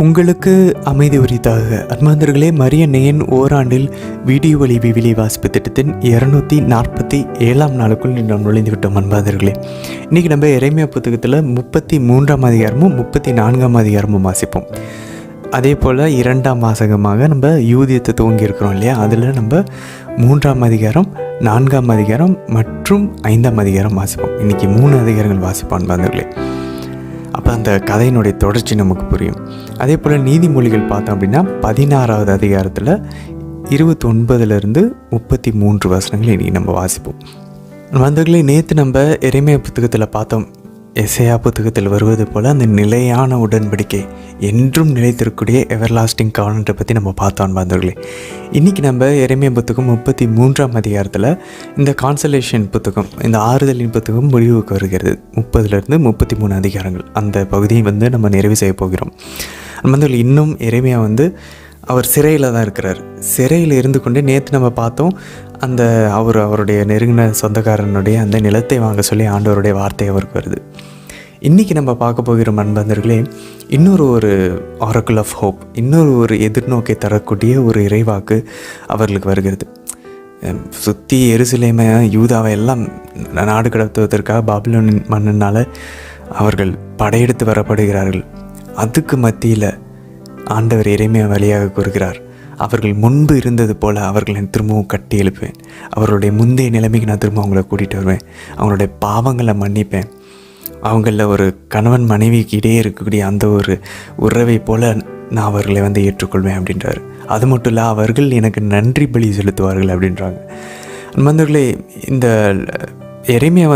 உங்களுக்கு அமைதி உரித்தாக. அன்பார்ந்தவர்களே, மரியன்னையின் ஓராண்டில் வீடியோ வழி விவிலிய வாசிப்பு திட்டத்தின் 247ஆம் நாளுக்குள் நாம் நுழைந்து விட்டோம். அன்பார்ந்தவர்களே, இன்றைக்கி நம்ம எரேமியா புத்தகத்தில் 33ஆம் அதிகாரமும் 34ஆம் அதிகாரமும் வாசிப்போம். அதே போல் 2ஆம் வாசகமாக நம்ம யூதியத்தை துவங்கியிருக்கிறோம் இல்லையா, அதில் நம்ம 3ஆம் அதிகாரம், 4ஆம் அதிகாரம் மற்றும் 5ஆம் அதிகாரம் வாசிப்போம். இன்றைக்கி 3 அதிகாரங்கள் வாசிப்போம் அன்பார்ந்தவர்களே. அப்போ அந்த கதையினுடைய தொடர்ச்சி நமக்கு புரியும். அதே போல் நீதிமொழிகள் பார்த்தோம் அப்படின்னா 16ஆவது அதிகாரத்தில் 29லேருந்து 33 வசனங்கள் இன்றைக்கி நம்ம வாசிப்போம். வந்தவர்களே, நேற்று நம்ம எரேமியா புத்தகத்தில் பார்த்தோம், எசேயா புத்தகத்தில் வருவது போல் அந்த நிலையான உடன்படிக்கை, என்றும் நிலைத்திருக்கக்கூடிய எவர்லாஸ்டிங் காவலன்றை பற்றி நம்ம பார்த்தோம். வந்தவர்களே, இன்றைக்கி நம்ம எரேமியா புத்தகம் 33ஆம் அதிகாரத்தில் இந்த கான்சலேஷன் புத்தகம், இந்த ஆறுதலின் புத்தகம் முடிவுக்கு வருகிறது. 30லேருந்து 33 அதிகாரங்கள், அந்த பகுதியை நம்ம நிறைவு செய்ய போகிறோம். வந்தவர்கள், இன்னும் எரேமியா அவர் சிறையில் தான் இருக்கிறார். சிறையில் இருந்து கொண்டே நேற்று நம்ம பார்த்தோம், அந்த அவருடைய நெருங்கின சொந்தக்காரனுடைய அந்த நிலத்தை வாங்க சொல்லி ஆண்டவருடைய வார்த்தை அவருக்கு வருது. இன்றைக்கி நம்ம பார்க்க போகிற அன்பர்களே, இன்னொரு ஆரக்கிள் ஆஃப் ஹோப், இன்னொரு எதிர்நோக்கை தரக்கூடிய ஒரு இறைவாக்கு அவர்களுக்கு வருகிறது. சுற்றி எருசலேமை, யூதாவை எல்லாம் நாடு கடத்துவதற்காக பாபிலோன் மன்னனால் அவர்கள் படையெடுத்து வரப்படுகிறார்கள். அதுக்கு மத்தியில் ஆண்டவர் எரேமியா வழியாக கூறுகிறார், அவர்கள் முன்பு இருந்தது போல் அவர்களை திரும்பவும் கட்டி எழுப்பேன். அவர்களுடைய முந்தைய நிலைமைக்கு நான் திரும்ப அவங்கள கூட்டிகிட்டு வருவேன். அவங்களுடைய பாவங்களை மன்னிப்பேன். அவங்களில் ஒரு கணவன் மனைவிக்கு இடையே இருக்கக்கூடிய அந்த ஒரு உறவை போல் நான் அவர்களை ஏற்றுக்கொள்வேன் அப்படின்றார். அது மட்டும் இல்லை, அவர்கள் எனக்கு நன்றி பலி செலுத்துவார்கள் அப்படின்றாங்க. அன்பர்களே, இந்த எரேமியா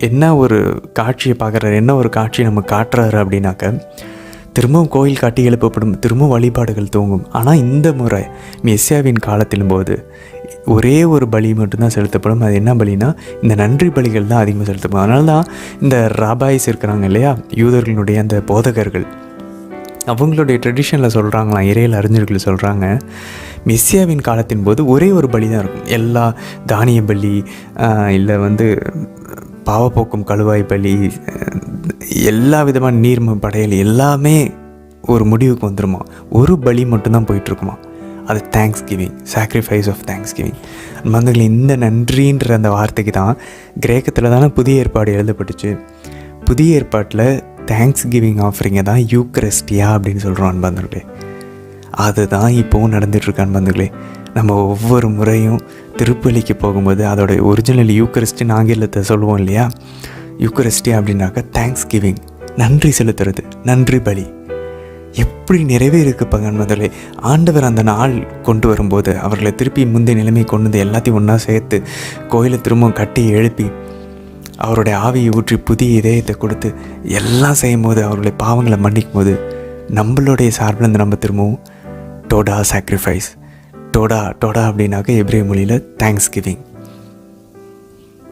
என்ன ஒரு காட்சியை பார்க்குறாரு, என்ன ஒரு காட்சியை நம்ம காட்டுறாரு அப்படின்னாக்க, திரும்பவும் கோயில் காட்டி எழுப்பப்படும், திரும்பவும் வழிபாடுகள் தூங்கும். ஆனால் இந்த முறை மெசியாவின் காலத்திலும் போது ஒரே ஒரு பலி மட்டும்தான் செலுத்தப்படும். அது என்ன பலினா, இந்த நன்றி பலிகள் தான் அதிகமாக செலுத்தப்படும். அதனால தான் இந்த ராபாய்ஸ் இருக்கிறாங்க இல்லையா, யூதர்களுடைய அந்த போதகர்கள், அவங்களுடைய ட்ரெடிஷனில் சொல்கிறாங்களாம், இறையியல் அறிஞர்கள் சொல்கிறாங்க, மெசியாவின் காலத்தின் போது ஒரே ஒரு பலி தான் இருக்கும். எல்லா தானிய பலி, இல்லை பாவப்போக்கும் கழுவாய் பலி, எல்லா விதமான நீர்ம படையல் எல்லாமே ஒரு முடிவுக்கு வந்துடுமா. ஒரு பலி மட்டும்தான் போயிட்டுருக்குமா. அது thanksgiving, sacrifice of thanksgiving. இந்த நன்றின்ற அந்த வார்த்தைக்கு தான் கிரேக்கத்தில் தானே புதிய ஏற்பாடு எழுதப்பட்டுச்சு. புதிய ஏற்பாட்டில் தேங்க்ஸ் கிவிங் ஆஃபரிங்கை தான் யூக்கரிஸ்டியா அப்படின்னு சொல்கிறோம் அன்பர்களே. அதுதான் இப்போவும் நடந்துகிட்ருக்கு அன்பர்களே. நம்ம ஒவ்வொரு முறையும் திருப்பலிக்கு போகும்போது அதோடைய ஒரிஜினல் யூக்கரிஸ்டின்னு ஆங்கிலத்தை சொல்லுவோம் இல்லையா. யூக்கரிஸ்டி அப்படின்னாக்கா தேங்க்ஸ் கிவிங், நன்றி செலுத்துறது, நன்றி பலி. எப்படி நிறைவேறிருக்குப்பாங்க அன்பர்களே. ஆண்டவர் அந்த நாள் கொண்டு வரும்போது அவர்களை திருப்பி முந்தைய நிலைமை கொண்டு வந்து எல்லாத்தையும் ஒன்றா சேர்த்து கோயிலை திரும்பவும் கட்டி எழுப்பி அவருடைய ஆவியை ஊற்றி புதிய இதயத்தை கொடுத்து எல்லாம் செய்யும் போது, அவர்களுடைய பாவங்களை மன்னிக்கும் போது, நம்மளுடைய சார்பில் நம்ம திரும்பவும் டோடா சாக்ரிஃபைஸ், டோடா அப்படின்னாக்க எபிரேய மொழியில் தேங்க்ஸ் கிவிங்.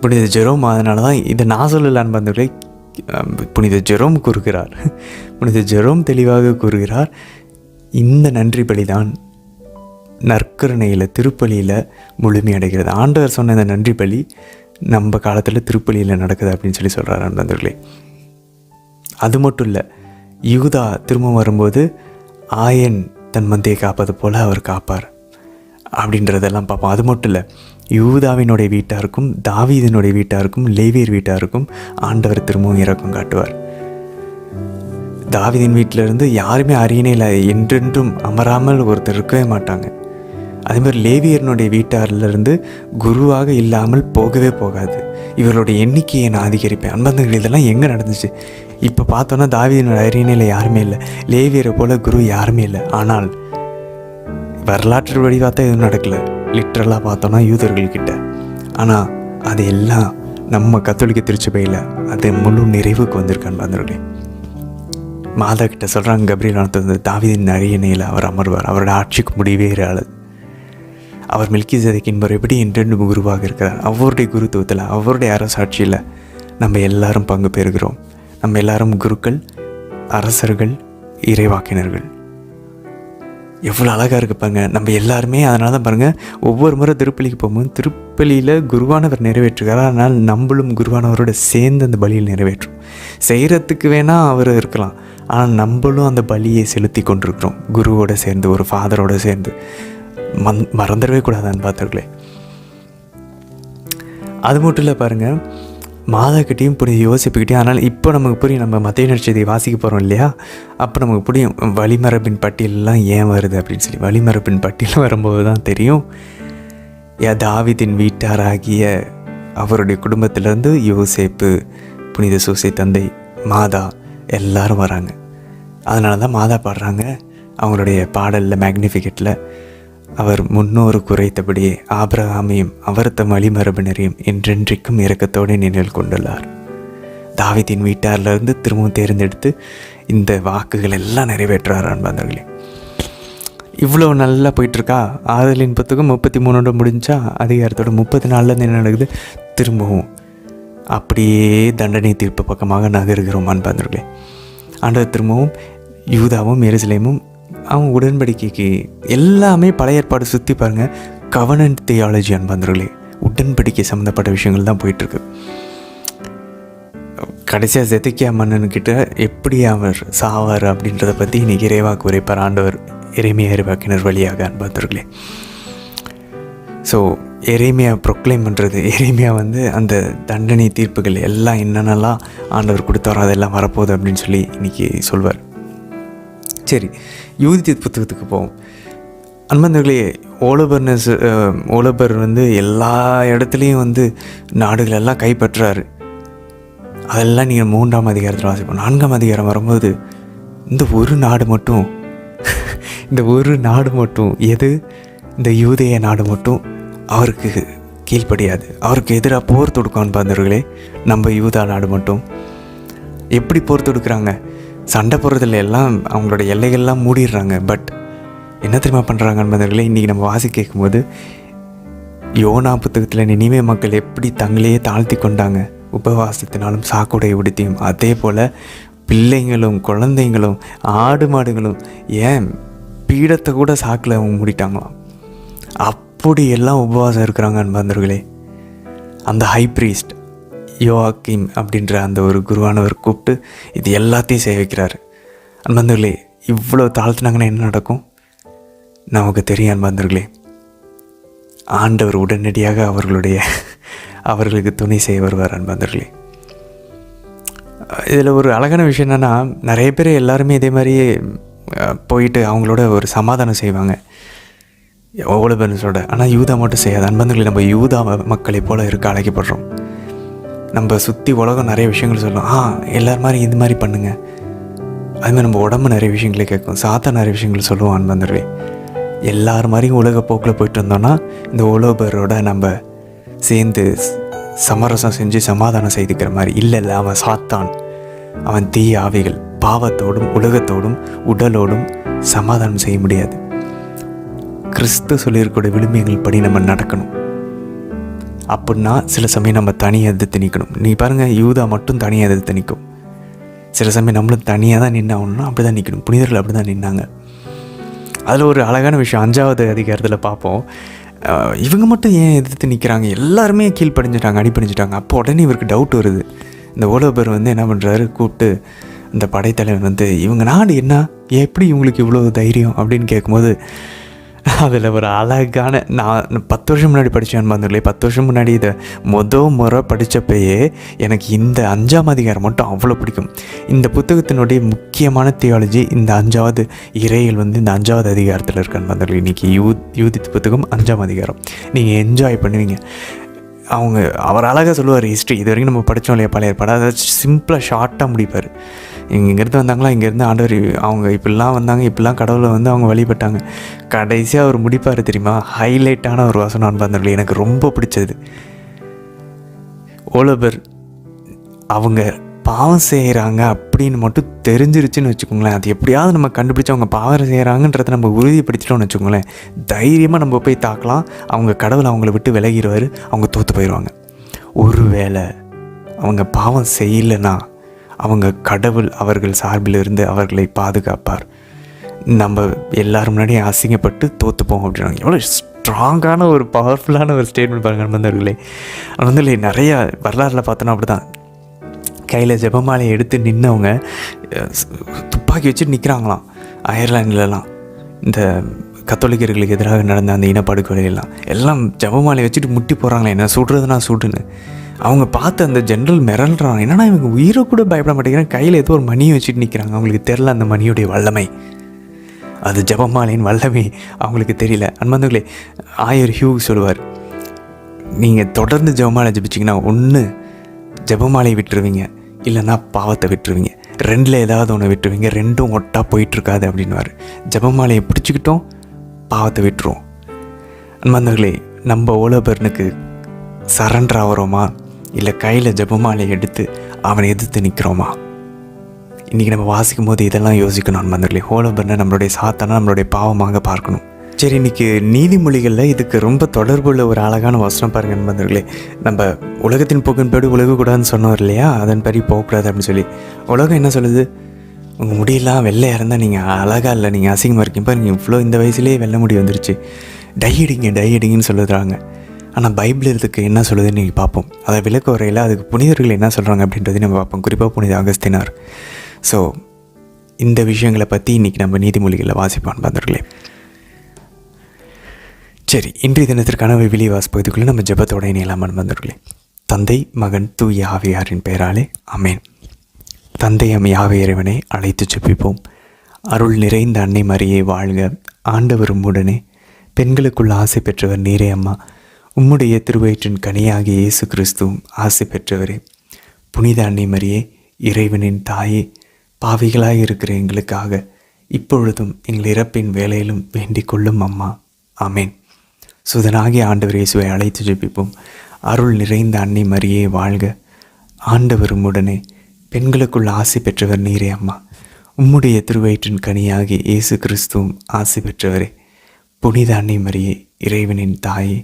புனித ஜெரோம், அதனால தான் இதை நான் சொல்லலான்னு வந்தவர்களே, புனித ஜெரோம் கூறுகிறார், புனித ஜெரோம் தெளிவாக கூறுகிறார், இந்த நன்றி பலிதான் நற்கருணையில் திருப்பலியில் முழுமையடைகிறது. ஆண்டவர் சொன்ன இந்த நன்றி பலி நம்ம காலத்தில் திருப்பலியில் நடக்குது அப்படின்னு சொல்கிறார் நண்பர்களே. அது மட்டும் இல்லை, யூதா திரும்ப வரும்போது ஆயன் தன் மந்தையை காப்பது போல் அவர் காப்பார் அப்படின்றதெல்லாம் பார்ப்போம். அது மட்டும் இல்லை, யூதாவினுடைய வீட்டாருக்கும் தாவீதினுடைய வீட்டாருக்கும் லேவியர் வீட்டாருக்கும் ஆண்டவர் திரும்பவும் இரக்கம் காட்டுவார். தாவீதின் வீட்டிலிருந்து யாருமே அரியணையில் என்றென்றும் அமராமல் ஒருத்தர் இருக்கவே மாட்டாங்க. அதேமாதிரி லேவியர்னுடைய வீட்டாரிலிருந்து குருவாக இல்லாமல் போகவே போகாது. இவர்களுடைய எண்ணிக்கையை நான் அதிகரிப்பேன். அன்பர்கள், இதெல்லாம் எங்கே நடந்துச்சு? இப்போ பார்த்தோன்னா தாவீதினுடைய அரியணையில் யாருமே இல்லை, லேவியரை போல் குரு யாருமே இல்லை. ஆனால் வரலாற்று வடிவாக எதுவும் நடக்கலை, லிட்ரலாக பார்த்தோன்னா யூதர்கள்கிட்ட. ஆனால் அது எல்லாம் நம்ம கத்தோலிக்க திருச்சபையில் அது முழு நிறைவுக்கு வந்திருக்கான்னு பார்த்தவர்களே. மாதா கிட்ட சொல்கிறாங்க, கப்ரியேல் தாவீதின் அரியணையில் அவர் அமர்வார், அவரோட ஆட்சிக்கு முடிவே இராது. அவர் மெல்கிசேதேக்கின் முறைப்படி என்றென்று குருவாக இருக்கிறார். அவருடைய குருத்துவத்தில், அவருடைய அரசாட்சியில் நம்ம எல்லாரும் பங்கு பெறுகிறோம். நம்ம எல்லாரும் குருக்கள், அரசர்கள், இறைவாக்கினர்கள். எவ்வளோ அழகாக இருக்குப்பாங்க நம்ம எல்லாருமே. அதனால தான் பாருங்கள், ஒவ்வொரு முறை திருப்பலிக்கு போகும்போது திருப்பலியில் குருவானவர் நிறைவேற்றுகிறார். அதனால் நம்மளும் குருவானவரோட சேர்ந்து அந்த பலியில் நிறைவேற்றும். செய்கிறதுக்கு வேணால் அவர் இருக்கலாம், ஆனால் நம்மளும் அந்த பலியை செலுத்தி கொண்டிருக்கிறோம், குருவோடு சேர்ந்து, ஒரு ஃபாதரோடு சேர்ந்து. மறந்துடவே கூடாதான்னு பார்த்துருக்கலே. அது மட்டும் இல்லை பாருங்கள், மாதாக்கிட்டையும் புரியுது, யோசிப்புக்கிட்டையும். ஆனால் இப்போ நமக்கு புரியும், நம்ம மத்திய நட்சத்திரத்தை வாசிக்க போகிறோம் இல்லையா, அப்போ நமக்கு புரியும் வழிமரபின் பட்டியலெலாம் ஏன் வருது அப்படின்னு சொல்லி. வழிமரபின் பட்டியல் வரும்போது தான் தெரியும், தாவீதின் வீட்டாராகிய அவருடைய குடும்பத்திலேருந்து யோசேப்பு, புனித சூசை தந்தை, மாதா எல்லாரும் வராங்க. அதனால தான் மாதா பாடுறாங்க அவங்களுடைய பாடலில், மேக்னிஃபிகேட்டில், அவர் முன்னோரு குறைத்தபடியே ஆபிரகாமையும் அவர்த்த வழிமரபினரையும் என்றென்றைக்கும் இரக்கத்தோடு நினைவில் கொண்டுள்ளார். தாவீதின் வீட்டாரிலிருந்து திரும்பவும் தேர்ந்தெடுத்து இந்த வாக்குகள் எல்லாம் நிறைவேற்றார் அன்பாந்தர்களே. இவ்வளோ நல்லா போயிட்டுருக்கா. ஆதலின் புத்தகம் 33 முடிஞ்சா அதிகாரத்தோட 34 என்ன நடக்குது, திரும்பவும் அப்படியே தண்டனை தீர்ப்பு பக்கமாக நகருகிறோம் அன்பாந்தர்களே. ஆண்டவர் திரும்பவும் யூதாவும் எருசலேமும் அவங்க உடன்படிக்கைக்கு எல்லாமே பழைய ஏற்பாடு சுற்றி பாருங்கள், கவர்னன்ட் தியாலஜி அன்பாந்தர்களே, உடன்படிக்கை சம்மந்தப்பட்ட விஷயங்கள் தான் போயிட்டுருக்கு. கடைசியாக செதுக்கியா மன்னன்கிட்ட எப்படி அவர் சாவார் அப்படின்றத பற்றி இன்றைக்கி இறைவாக்கு உரைப்பார் ஆண்டவர் எரேமியா இறைவாக்கினர் வழியாக அன்பாந்தர்களே. ஸோ எரேமியா ப்ரொக்ளைம் பண்ணுறது, எரேமியா அந்த தண்டனை தீர்ப்புகள் எல்லாம் என்னென்னலாம் ஆண்டவர் கொடுத்தாரோ அதெல்லாம் வரப்போகுது அப்படின்னு சொல்லி இன்றைக்கி சொல்வார். சரி, யூதித் புத்தகத்துக்கு போவோம் அன்பாந்தர்களே. ஓலபர் எல்லா இடத்துலையும் நாடுகளெல்லாம் கைப்பற்றாரு. அதெல்லாம் நீங்கள் 3ஆம் அதிகாரத்தில் வாசிப்போம். 4ஆம் அதிகாரம் வரும்போது இந்த ஒரு நாடு மட்டும் இந்த ஒரு நாடு மட்டும், எது, இந்த யூதேய நாடு மட்டும் அவருக்கு கீழ்ப்படியாது, அவருக்கு எதிராக போர் தொடுக்கும் அன்பாந்தர்களே. நம்ம யூதா நாடு மட்டும் எப்படி போர் தொடுக்கிறாங்க, சண்டை போடுறதில்ல, எல்லாம் அவங்களோட எல்லைகள்லாம் மூடிடுறாங்க. பட் என்ன தெரியுமா பண்ணுறாங்க அன்பர்களே, இன்றைக்கி நம்ம வாசி கேட்கும்போது யோனா புத்தகத்தில் நினிவே மக்கள் எப்படி தங்களையே தாழ்த்தி கொண்டாங்க உபவாசத்தினாலும் சாக்குடை உடுத்தியும், அதே போல் பிள்ளைங்களும் குழந்தைங்களும் ஆடு மாடுகளும் ஏன் பீடத்தை கூட சாக்கில் அவங்க மூடிட்டாங்களாம். அப்படி எல்லாம் உபவாசம் இருக்கிறாங்க அன்பர்களே. அந்த ஹை ப்ரீஸ்ட் யோவாக்கிம் அப்படின்ற அந்த ஒரு குருவானவர் கூப்பிட்டு இது எல்லாத்தையும் செய்ய வைக்கிறாரு அன்பர்களே. இவ்வளோ தாழ்த்தினாங்கன்னா என்ன நடக்கும் நமக்கு தெரியும் அன்பர்களே. ஆண்டவர் உடனடியாக அவர்களுக்கு துணை செய்ய வருவார் அன்பர்களே. இதில் ஒரு அழகான விஷயம் என்னென்னா, நிறைய பேர் எல்லாருமே இதே மாதிரியே போயிட்டு அவங்களோட ஒரு சமாதானம் செய்வாங்க ஓலபர்னஸோட. ஆனால் யூதா மட்டும் செய்யாது அன்பர்களே. நம்ம யூதா மக்களை போல் இருக்க அழைக்கப்படுறோம். நம்ம சுற்றி உலகம் நிறைய விஷயங்கள் சொல்லுவோம், எல்லோரும் மாதிரி இது மாதிரி பண்ணுங்கள். அதுமாதிரி நம்ம உடம்பு நிறைய விஷயங்களை கேட்கும், சாத்தா நிறைய விஷயங்கள் சொல்லுவோம் அன்பர்களே. எல்லாரும் மாதிரியும் உலக போக்கில் போயிட்டு இருந்தோன்னா இந்த ஓலோபரோட நம்ம சேர்ந்து சமரசம் செஞ்சு சமாதானம் செய்துக்கிற மாதிரி இல்லை. அவன் சாத்தான், அவன் தீய ஆவிகள், பாவத்தோடும் உலகத்தோடும் உடலோடும் சமாதானம் செய்ய முடியாது. கிறிஸ்து சொல்லியிருக்கூடிய விழுமியங்கள் படி நம்ம நடக்கணும். அப்படின்னா சில சமயம் நம்ம தனியாக எதிர்த்து நிற்கணும். நீ பாருங்கள், யூதா மட்டும் தனியாக எதிர்த்து நிற்கும். சில சமயம் நம்மளும் தனியாக தான் நின்னாகணும்னா அப்படி தான் நிற்கணும். புனிதர்கள் அப்படி தான் நின்னாங்க. அதில் ஒரு அழகான விஷயம் 5ஆவது அதிகாரத்தில் பார்ப்போம். இவங்க மட்டும் ஏன் எதிர்த்து நிற்கிறாங்க, எல்லாருமே கீழ்ப்படிஞ்சிட்டாங்க, அடிப்படிஞ்சிட்டாங்க. அப்போ உடனே இவருக்கு டவுட் வருது. இந்த ஓலோபர் என்ன பண்ணுறாரு, கூப்பிட்டு இந்த படைத்தலைவன் இவங்க நாடு என்ன, எப்படி இவங்களுக்கு இவ்வளோ தைரியம் அப்படின்னு கேட்கும்போது அதில் ஒரு அழகான, நான் 10 வருஷம் முன்னாடி படித்தேன் அன்பர்களே. 10 வருஷம் முன்னாடி இதை முறை படித்தப்பயே எனக்கு இந்த 5ஆம் அதிகாரம் மட்டும் அவ்வளோ பிடிக்கும். இந்த புத்தகத்தினுடைய முக்கியமான தியாலஜி இந்த 5ஆவது இறையில் இந்த 5ஆவது அதிகாரத்தில் இருக்க அன்பர்களே. இன்றைக்கி யூதித் புத்தகம் 5ஆம் அதிகாரம் நீங்கள் என்ஜாய் பண்ணுவீங்க. அவர் அழகாக சொல்லுவார் ஹிஸ்ட்ரி. இது வரைக்கும் நம்ம படித்தோம் இல்லையா பழைய ஏற்பாடு, அதை சிம்பிளாக ஷார்ட்டாக முடிப்பார். இங்கேருந்து வந்தாங்களா, இங்கேருந்து ஆண்டவர் அவங்க இப்படிலாம் வந்தாங்க, இப்படிலாம் கடவுளை அவங்க வழிபட்டாங்க. கடைசியாக அவர் முடிப்பார் தெரியுமா, ஹைலைட்டான ஒரு வசனம் அன்பர்களே, எனக்கு ரொம்ப பிடிச்சது. ஓலபர் அவங்க பாவம் செய்கிறாங்க அப்படின்னு மட்டும் தெரிஞ்சிருச்சுன்னு வச்சுக்கோங்களேன், அது எப்படியாவது நம்ம கண்டுபிடிச்சி அவங்க பாவம் செய்கிறாங்கன்றதை நம்ம உறுதிப்படுத்திட்டோம்னு வச்சுக்கோங்களேன், தைரியமாக நம்ம போய் தாக்கலாம். அவங்க கடவுள் அவங்கள விட்டு விலகிடுவார், அவங்க தோற்று போயிடுவாங்க. ஒருவேளை அவங்க பாவம் செய்யலைன்னா அவங்க கடவுள் அவர்கள் சார்பில் இருந்து அவர்களை பாதுகாப்பார். நம்ம எல்லோரும் முன்னாடியே அசிங்கப்பட்டு தோற்றுப்போம் அப்படின்னாங்க. எவ்வளோ ஸ்ட்ராங்கான ஒரு பவர்ஃபுல்லான ஒரு ஸ்டேட்மெண்ட் பாருங்கள் நண்பர்களே. நிறையா வரலாறுல பார்த்தோன்னா அப்படி தான். கையில் ஜெபமாலையை எடுத்து நின்றவங்க துப்பாக்கி வச்சுட்டு நிற்கிறாங்களாம். அயர்லாண்டிலலாம் இந்த கத்தோலிக்கர்களுக்கு எதிராக நடந்த அந்த இனப்படுகொலையெல்லாம் எல்லாம் ஜெபமாலையை வச்சுட்டு முட்டி போகிறாங்களே, என்ன சுடுறதுனா சுடுன்னு. அவங்க பார்த்து அந்த ஜென்ரல் மிரள்றாங்க, என்னன்னா இவங்க உயிரை கூட பயப்பட மாட்டேங்கிறாங்க, கையில் ஏதோ ஒரு மணியை வச்சுட்டு நிற்கிறாங்க. அவங்களுக்கு தெரில அந்த மணியுடைய வல்லமை, அது ஜெபமாலையின் வல்லமை அவங்களுக்கு தெரியல. அன்பார்ந்தவர்களே, ஆயர் ஹியூ சொல்லுவார், நீங்கள் தொடர்ந்து ஜெபமாலை ஜெபிச்சிங்கன்னா ஒன்று ஜெபமாலையை விட்டுருவீங்க, இல்லைன்னா பாவத்தை விட்டுருவீங்க. ரெண்டில் ஏதாவது ஒன்று விட்டுருவீங்க, ரெண்டும் ஒட்டா போயிட்டுருக்காது அப்படின்வார். ஜெபமாலையை பிடிச்சிக்கிட்டோம், பாவத்தை விட்டுருவோம். அன்பார்ந்தவர்களே, நம்ம ஓலோபர்னுக்கு சரண்டர் ஆகிறோமா, இல்லை கையில் ஜெபமாலையை எடுத்து அவனை எதிர்த்து நிற்கிறோமா? இன்றைக்கி நம்ம வாசிக்கும் போது இதெல்லாம் யோசிக்கணும் அன்பார்ந்தவர்களே. ஓலோபர்னை நம்மளுடைய சாத்தானா நம்மளுடைய பாவமாக பார்க்கணும். சரி, இன்றைக்கி நீதிமொழிகளில் இதுக்கு ரொம்ப தொடர்புள்ள ஒரு அழகான வசனம் பாருங்கள் அன்பார்ந்தவர்களே. நம்ம உலகத்தின் போக்கின்படி உலகக்கூடாதுன்னு சொன்னோம் இல்லையா, அதன்படி போகக்கூடாது அப்படின்னு சொல்லி. உலகம் என்ன சொல்லுது? உங்கள் முடியெல்லாம் வெள்ளையாக இருந்தால் நீங்கள் அழகாக இல்லை, நீங்கள் அசிங்கமாக இருக்கீங்க, நீங்கள் இவ்வளோ இந்த வயசுலேயே வெள்ளை முடி வந்துருச்சு, டை அடிங்கன்னு சொல்லுறாங்க. ஆனால் பைபிள் இதுக்கு என்ன சொல்லுதுன்னு நீங்கள் பார்ப்போம். அதை விளக்க வரையில் அதுக்கு புனிதர்கள் என்ன சொல்கிறாங்க அப்படின்றதையும் நம்ம பார்ப்போம். குறிப்பாக புனித அகஸ்தினார். ஸோ இந்த விஷயங்களை பற்றி இன்றைக்கி நம்ம நீதிமொழிகளில் வாசிப்போம் அன்பார்ந்தவர்களே. சரி, இன்றைய தினத்திற்கான விவிலிய வாசிப்பகுதிக்குள்ளே நம்ம ஜெபத்தோட இணையலாம் அன்பார்ந்தவர்களே. தந்தை, மகன், தூய ஆவியாரின் பெயராலே ஆமென். தந்தையம் யாவை இறைவனை அழைத்து ஜெபிப்போம். அருள் நிறைந்த அன்னை மரியே வாழ்க, ஆண்டவர் உம்முடனே, பெண்களுக்குள் ஆசை பெற்றவர் நீரே அம்மா. உம்முடைய திருவயிற்றின் கனியாகிய இயேசு கிறிஸ்துவும் ஆசை பெற்றவரே. புனித அன்னை மரியே, இறைவனின் தாயே, பாவிகளாய் இருக்கிற எங்களுக்காக இப்பொழுதும் எங்கள் இறப்பின் வேலையிலும் வேண்டிக் கொள்ளும் அம்மா. ஆமேன். சுதனாகிய ஆண்டவர் இயேசுவை அழைத்து ஜெபிப்போம். அருள் நிறைந்த அன்னை மரியே வாழ்க, ஆண்டவர் உம்முடனே, பெண்களுக்குள் ஆசை பெற்றவர் நீரே அம்மா. உம்முடைய திருவயிற்றின் கனியாகிய இயேசு கிறிஸ்துவும் ஆசை பெற்றவரே. புனித அன்னை மரியே, இறைவனின் தாயே,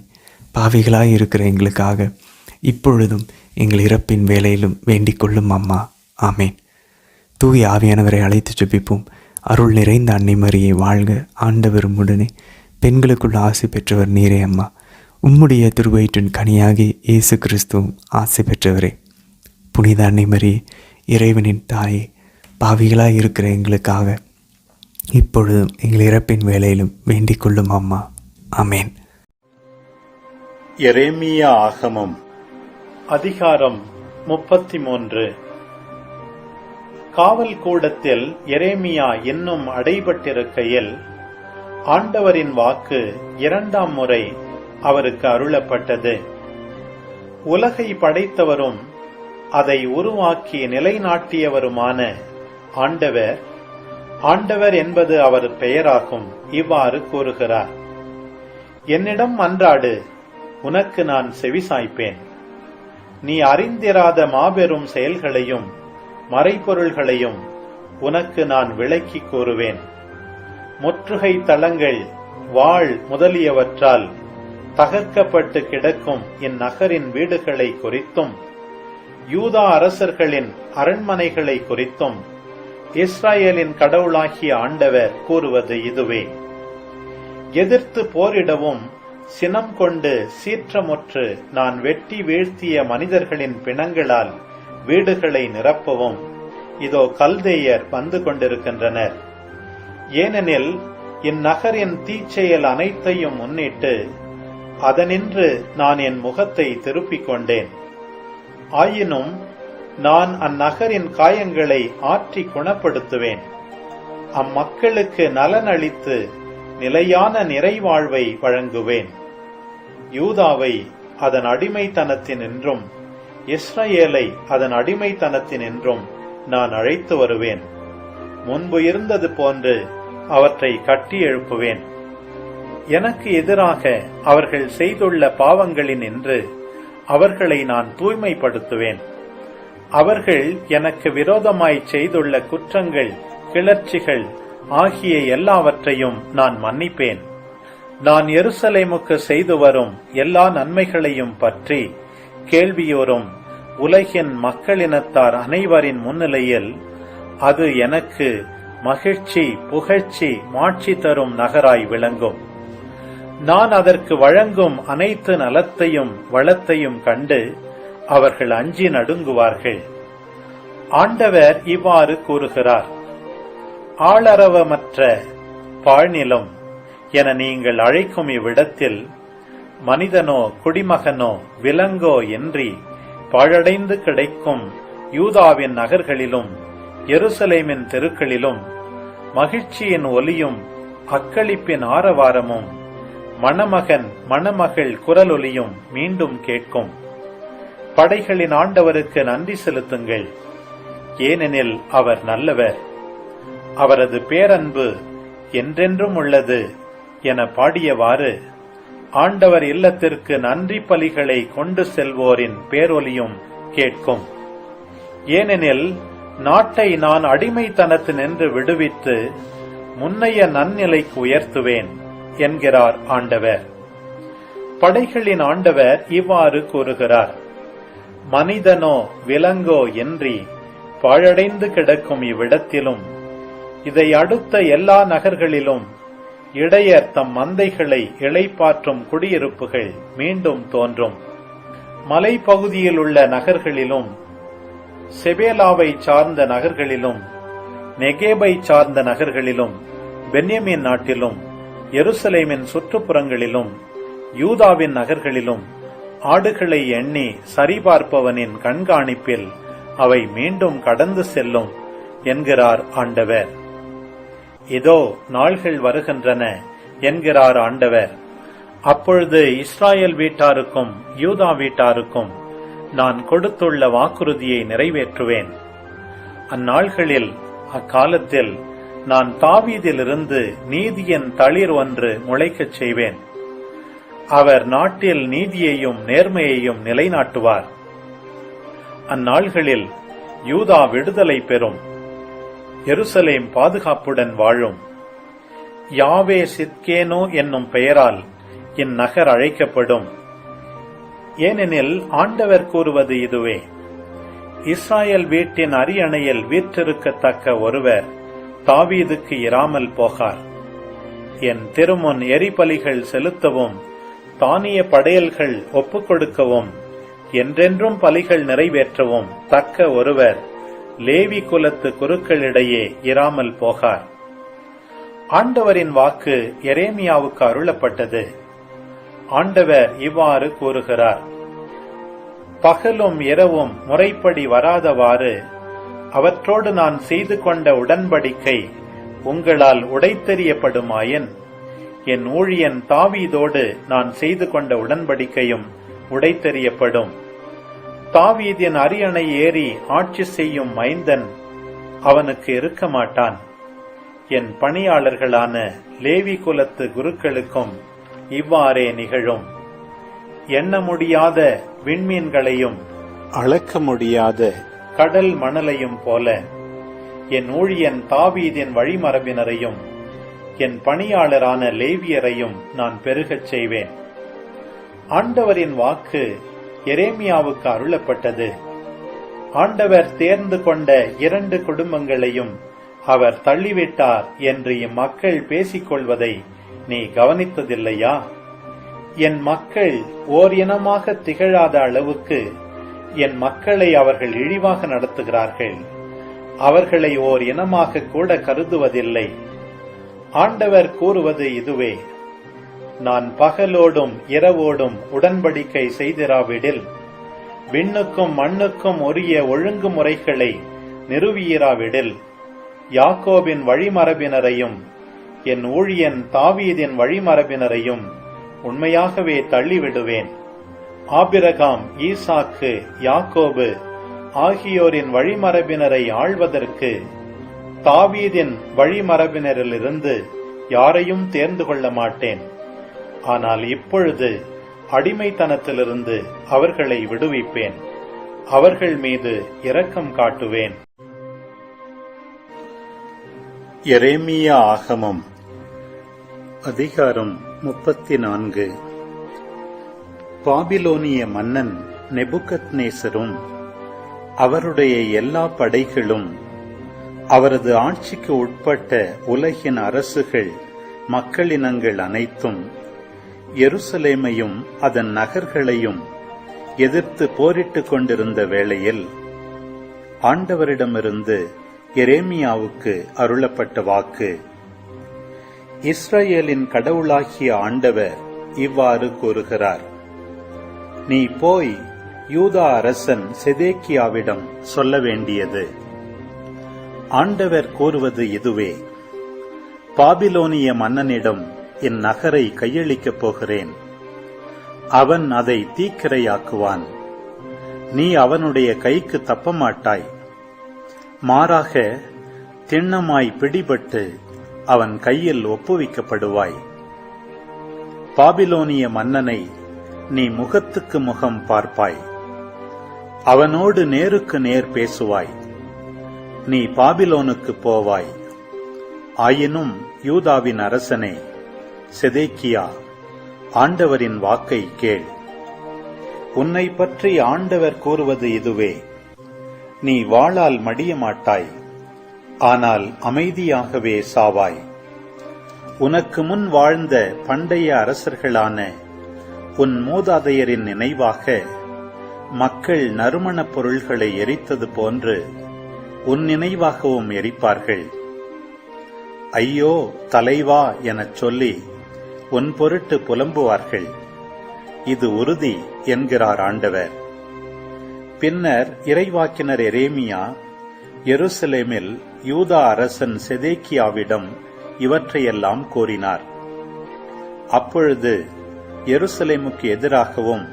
பாவிகளாய் இருக்கிற எங்களுக்காக இப்பொழுதும் எங்கள் இறப்பின் வேலையிலும் வேண்டிக் கொள்ளும் அம்மா. ஆமேன். தூய ஆவியானவரை அழைத்து ஜெபிப்போம். அருள் நிறைந்த அன்னை மரியே வாழ்க, ஆண்டவர் உம்முடனே, பெண்களுக்குள் ஆசை பெற்றவர் நீரே அம்மா. உம்முடைய திருவயிற்றின் கனியாகி இயேசு கிறிஸ்துவும் ஆசை பெற்றவரே. புனித அன்னை மரியே, இறைவனின் தாயே, பாவிகளாய் இருக்கிற எங்களுக்காக இப்பொழுதும் எங்கள் இறப்பின் வேலையிலும் வேண்டிக் கொள்ளும் அம்மா. ஆமேன். எரேமியா ஆகமம் அதிகாரம் 33. காவல் கூடத்தில் எரேமியா இன்னும் அடைபட்டிருக்கையில் ஆண்டவரின் வாக்கு 2ஆம் முறை அவருக்கு அருளப்பட்டது. உலகை படைத்தவரும் அதை உருவாக்கி நிலைநாட்டியவருமான ஆண்டவர் என்பது அவர் பெயராகும். இவ்வாறு கூறுகிறார்: என்னிடம் மன்றாடு, உனக்கு நான் செவிசாய்ப்பேன். நீ அறிந்திராத மாபெரும் செயல்களையும் மறைபொருள்களையும் உனக்கு நான் விளக்கி கூறுவேன். முற்றுகை தளங்கள், வாள் முதலியவற்றால் தகர்க்கப்பட்டு கிடக்கும் இந்நகரின் வீடுகளை குறித்தும், யூதா அரசர்களின் அரண்மனைகளை குறித்தும் இஸ்ராயேலின் கடவுளாகிய ஆண்டவர் கூறுவது இதுவே: எதிர்த்து போரிடவும் சினம் கொண்டு சீற்றமுற்று நான் வெட்டி வீழ்த்திய மனிதர்களின் பிணங்களால் வீடுகளை நிரப்பவும் இதோ கல்தேயர் வந்து கொண்டிருக்கின்றனர். ஏனெனில் இந்நகரின் தீச்செயல் அனைத்தையும் முன்னிட்டு அதனின்று நான் என் முகத்தை திருப்பிக் கொண்டேன். ஆயினும் நான் அந்நகரின் காயங்களை ஆற்றி குணப்படுத்துவேன். அம்மக்களுக்கு நலனளித்து நிலையான நிறைவாழ்வை வழங்குவேன். யூதாவை அதன் அடிமைத்தனத்தினின்றும் இஸ்ரவேலை அதன் அடிமைத்தனத்தினின்றும் நான் அழைத்து வருவேன். முன்பு இருந்தது போன்று அவற்றை கட்டி எழுப்புவேன். எனக்கு எதிராக அவர்கள் செய்துள்ள பாவங்களினின்று அவர்களை நான் தூய்மைப்படுத்துவேன். அவர்கள் எனக்கு விரோதமாய் செய்துள்ள குற்றங்கள், கிளர்ச்சிகள் ஆகிய எல்லாவற்றையும் நான் மன்னிப்பேன். நான் எருசலேமுக்கு செய்து வரும் எல்லா நன்மைகளையும் பற்றி கேள்வியோரும் உலகின் மக்களினத்தார் அனைவரின் முன்னிலையில் அது எனக்கு மகிழ்ச்சி, புகழ்ச்சி, மாட்சி தரும் நகராய் விளங்கும். நான் அதற்கு வழங்கும் அனைத்து நலத்தையும் வளத்தையும் கண்டு அவர்கள் அஞ்சி நடுங்குவார்கள். ஆண்டவர் இவ்வாறு கூறுகிறார்: ஆளரவமற்ற பாழ்நிலம் என நீங்கள் அழைக்கும் இவ்விடத்தில் மனிதனோ குடிமகனோ விலங்கோ இன்றி பாழடைந்து கிடைக்கும் யூதாவின் நகர்களிலும் எருசலேமின் தெருக்களிலும் மகிழ்ச்சியின் ஒலியும் அக்களிப்பின் ஆரவாரமும் மணமகன் மணமகள் குரலொலியும் மீண்டும் கேட்கும். படைகளின் ஆண்டவருக்கு நன்றி செலுத்துங்கள், ஏனெனில் அவர் நல்லவர், அவரது பேரன்பு என்றென்றும் உள்ளது என பாடியவாறு ஆண்டவர் இல்லத்திற்கு நன்றி பலிகளை கொண்டு செல்வோரின் பேரொலியும் கேட்கும். ஏனெனில் நாட்டை நான் அடிமைத்தனத்தினின்று விடுவித்து முன்னைய நன்னிலைக்கு உயர்த்துவேன் என்கிறார் ஆண்டவர். படைகளின் ஆண்டவர் இவ்வாறு கூறுகிறார்: மனிதனோ விலங்கோ இன்றி பாழடைந்து கிடக்கும் இவ்விடத்திலும் இதை அடுத்த எல்லா நகர்களிலும் இடையர் தம் மந்தைகளை இளைப்பாற்றும் குடியிருப்புகள் மீண்டும் தோன்றும். மலைப்பகுதியில் உள்ள நகர்களிலும் செபேலாவை சார்ந்த நகர்களிலும் நெகேபை சார்ந்த நகர்களிலும் பென்யமீன் நாட்டிலும் எருசலேமின் சுற்றுப்புறங்களிலும் யூதாவின் நகர்களிலும் ஆடுகளை எண்ணி சரிபார்ப்பவனின் கண்காணிப்பில் அவை மீண்டும் கடந்து செல்லும் என்கிறார் ஆண்டவர். இதோ நாள்கள் வருகின்றன என்கிறார் ஆண்டவர். அப்பொழுது இஸ்ராயேல் வீட்டாருக்கும் யூதா வீட்டாருக்கும் நான் கொடுத்துள்ள வாக்குறுதியை நிறைவேற்றுவேன். அந்நாள்களில் அக்காலத்தில் நான் தாவீதிலிருந்து நீதியின் தளிர் ஒன்று முளைக்கச் செய்வேன். அவர் நாட்டில் நீதியையும் நேர்மையையும் நிலைநாட்டுவார். அந்நாள்களில் யூதா விடுதலை பெறும், எருசலேம் பாதுகாப்புடன் வாழும். யாவே சித்கேனோ என்னும் பெயரால் இந்நகர் அழைக்கப்படும். ஏனெனில் ஆண்டவர் கூறுவது இதுவே: இஸ்ராயேல் வீட்டின் அரியணையில் வீற்றிருக்கத்தக்க ஒருவர் தாவீதுக்கு இராமல் போகார். என் திருமுன் எரிபலிகள் செலுத்தவும் தானிய படையல்கள் ஒப்புக்கொடுக்கவும் என்றென்றும் பலிகள் நிறைவேற்றவும் தக்க ஒருவர் லேவி குலத்து குருக்களிடையே இராமல் போகார். ஆண்டவரின் வாக்கு எரேமியாவுக்கு அருளப்பட்டது. ஆண்டவர் இவ்வாறு கூறுகிறார்: பகலும் இரவும் முறைப்படி வராதவாறு அவற்றோடு நான் செய்து கொண்ட உடன்படிக்கை உங்களால் உடைத்தெறியப்படுமாயின், என் ஊழியன் தாவீதோடு நான் செய்து கொண்ட உடன்படிக்கையும் உடைத்தெறியப்படும். தாவீதின் அரியணை ஏறி ஆட்சி செய்யும் மைந்தன் அவனுக்கு இருக்க மாட்டான். என் பணியாளர்களான லேவி குலத்து குருக்களுக்கும் இவ்வாறே நிகழும். எண்ண முடியாத விண்மீன்களையும் அளக்க முடியாத கடல் மணலையும் போல என் ஊழியன் தாவீதின் வழிமரபினரையும் என் பணியாளரான லேவியரையும் நான் பெருகச் செய்வேன். ஆண்டவரின் வாக்கு எரேமியாவுக்கு அருளப்பட்டது. ஆண்டவர் தேர்ந்து கொண்ட 2 குடும்பங்களையும் அவர் தள்ளிவிட்டார் என்று இம்மக்கள் பேசிக்கொள்வதை நீ கவனித்ததில்லையா? என் மக்கள் ஓர் இனமாக திகழாத அளவுக்கு என் மக்களை அவர்கள் இழிவாக நடத்துகிறார்கள். அவர்களை ஓர் இனமாக கூட கருதுவதில்லை. ஆண்டவர் கூறுவது இதுவே: நான் பகலோடும் இரவோடும் உடன்படிக்கை செய்திராவிடில், விண்ணுக்கும் மண்ணுக்கும் உரிய ஒழுங்குமுறைகளை நிறுவியிராவிடில், யாக்கோபின் வழிமரபினரையும் என் ஊழியன் தாவீதின் வழிமரபினரையும் உண்மையாகவே தள்ளிவிடுவேன். ஆபிரகாம், ஈசாக்கு, யாக்கோபு ஆகியோரின் வழிமரபினரை ஆள்வதற்கு தாவீதின் வழிமரபினரிலிருந்து யாரையும் தேர்ந்து கொள்ள மாட்டேன். ஆனால் இப்பொழுது அடிமைத்தனத்திலிருந்து அவர்களை விடுவிப்பேன். அவர்கள் மீது இரக்கம் காட்டுவேன். எரேமியா ஆகமம் அதிகாரம் 34. பாபிலோனிய மன்னன் நெபுகத்நேசரும் அவருடைய எல்லா படைகளும், அவரது ஆட்சிக்கு உட்பட்ட உலகின் அரசுகள், மக்களினங்கள் அனைத்தும் எருசலேமையும் அதன் நகர்களையும் எதிர்த்து போரிட்டுக் கொண்டிருந்த வேளையில் ஆண்டவரிடமிருந்து எரேமியாவுக்கு அருளப்பட்ட வாக்கு. இஸ்ரவேலின் கடவுளாகிய ஆண்டவர் இவ்வாறு கூறுகிறார்: நீ போய் யூதா அரசன் செதேக்கியாவிடம் சொல்ல வேண்டியது, ஆண்டவர் கூறுவது இதுவே: பாபிலோனிய மன்னனிடம் என் நகரை கையளிக்கப் போகிறேன். அவன் அதை தீக்கிரையாக்குவான். நீ அவனுடைய கைக்கு தப்பமாட்டாய். மாறாக திண்ணமாய் பிடிபட்டு அவன் கையில் ஒப்புவிக்கப்படுவாய். பாபிலோனிய மன்னனை நீ முகத்துக்கு முகம் பார்ப்பாய். அவனோடு நேருக்கு நேர் பேசுவாய். நீ பாபிலோனுக்கு போவாய். ஆயினும் யூதாவின் அரசனே செதேக்கியா, ஆண்டவரின் வாக்கை கேள். உன்னை பற்றி ஆண்டவர் கூறுவது இதுவே: நீ வாளால் மடிய மாட்டாய், ஆனால் அமைதியாகவே சாவாய். உனக்கு முன் வாழ்ந்த பண்டைய அரசர்களான உன் மூதாதையரின் நினைவாக மக்கள் நறுமணப் பொருள்களை எரித்தது போன்று உன் நினைவாகவும் எரிப்பார்கள். ஐயோ தலைவா எனச் சொல்லி உன் பொருட்டு புலம்புவார்கள். இது உறுதி என்கிறார் ஆண்டவர். பின்னர் இறைவாக்கினர் எரேமியா எருசலேமில் யூதா அரசன் செதேக்கியாவிடம் இவற்றையெல்லாம் கூறினார். அப்பொழுது எருசலேமுக்கு எதிராகவும்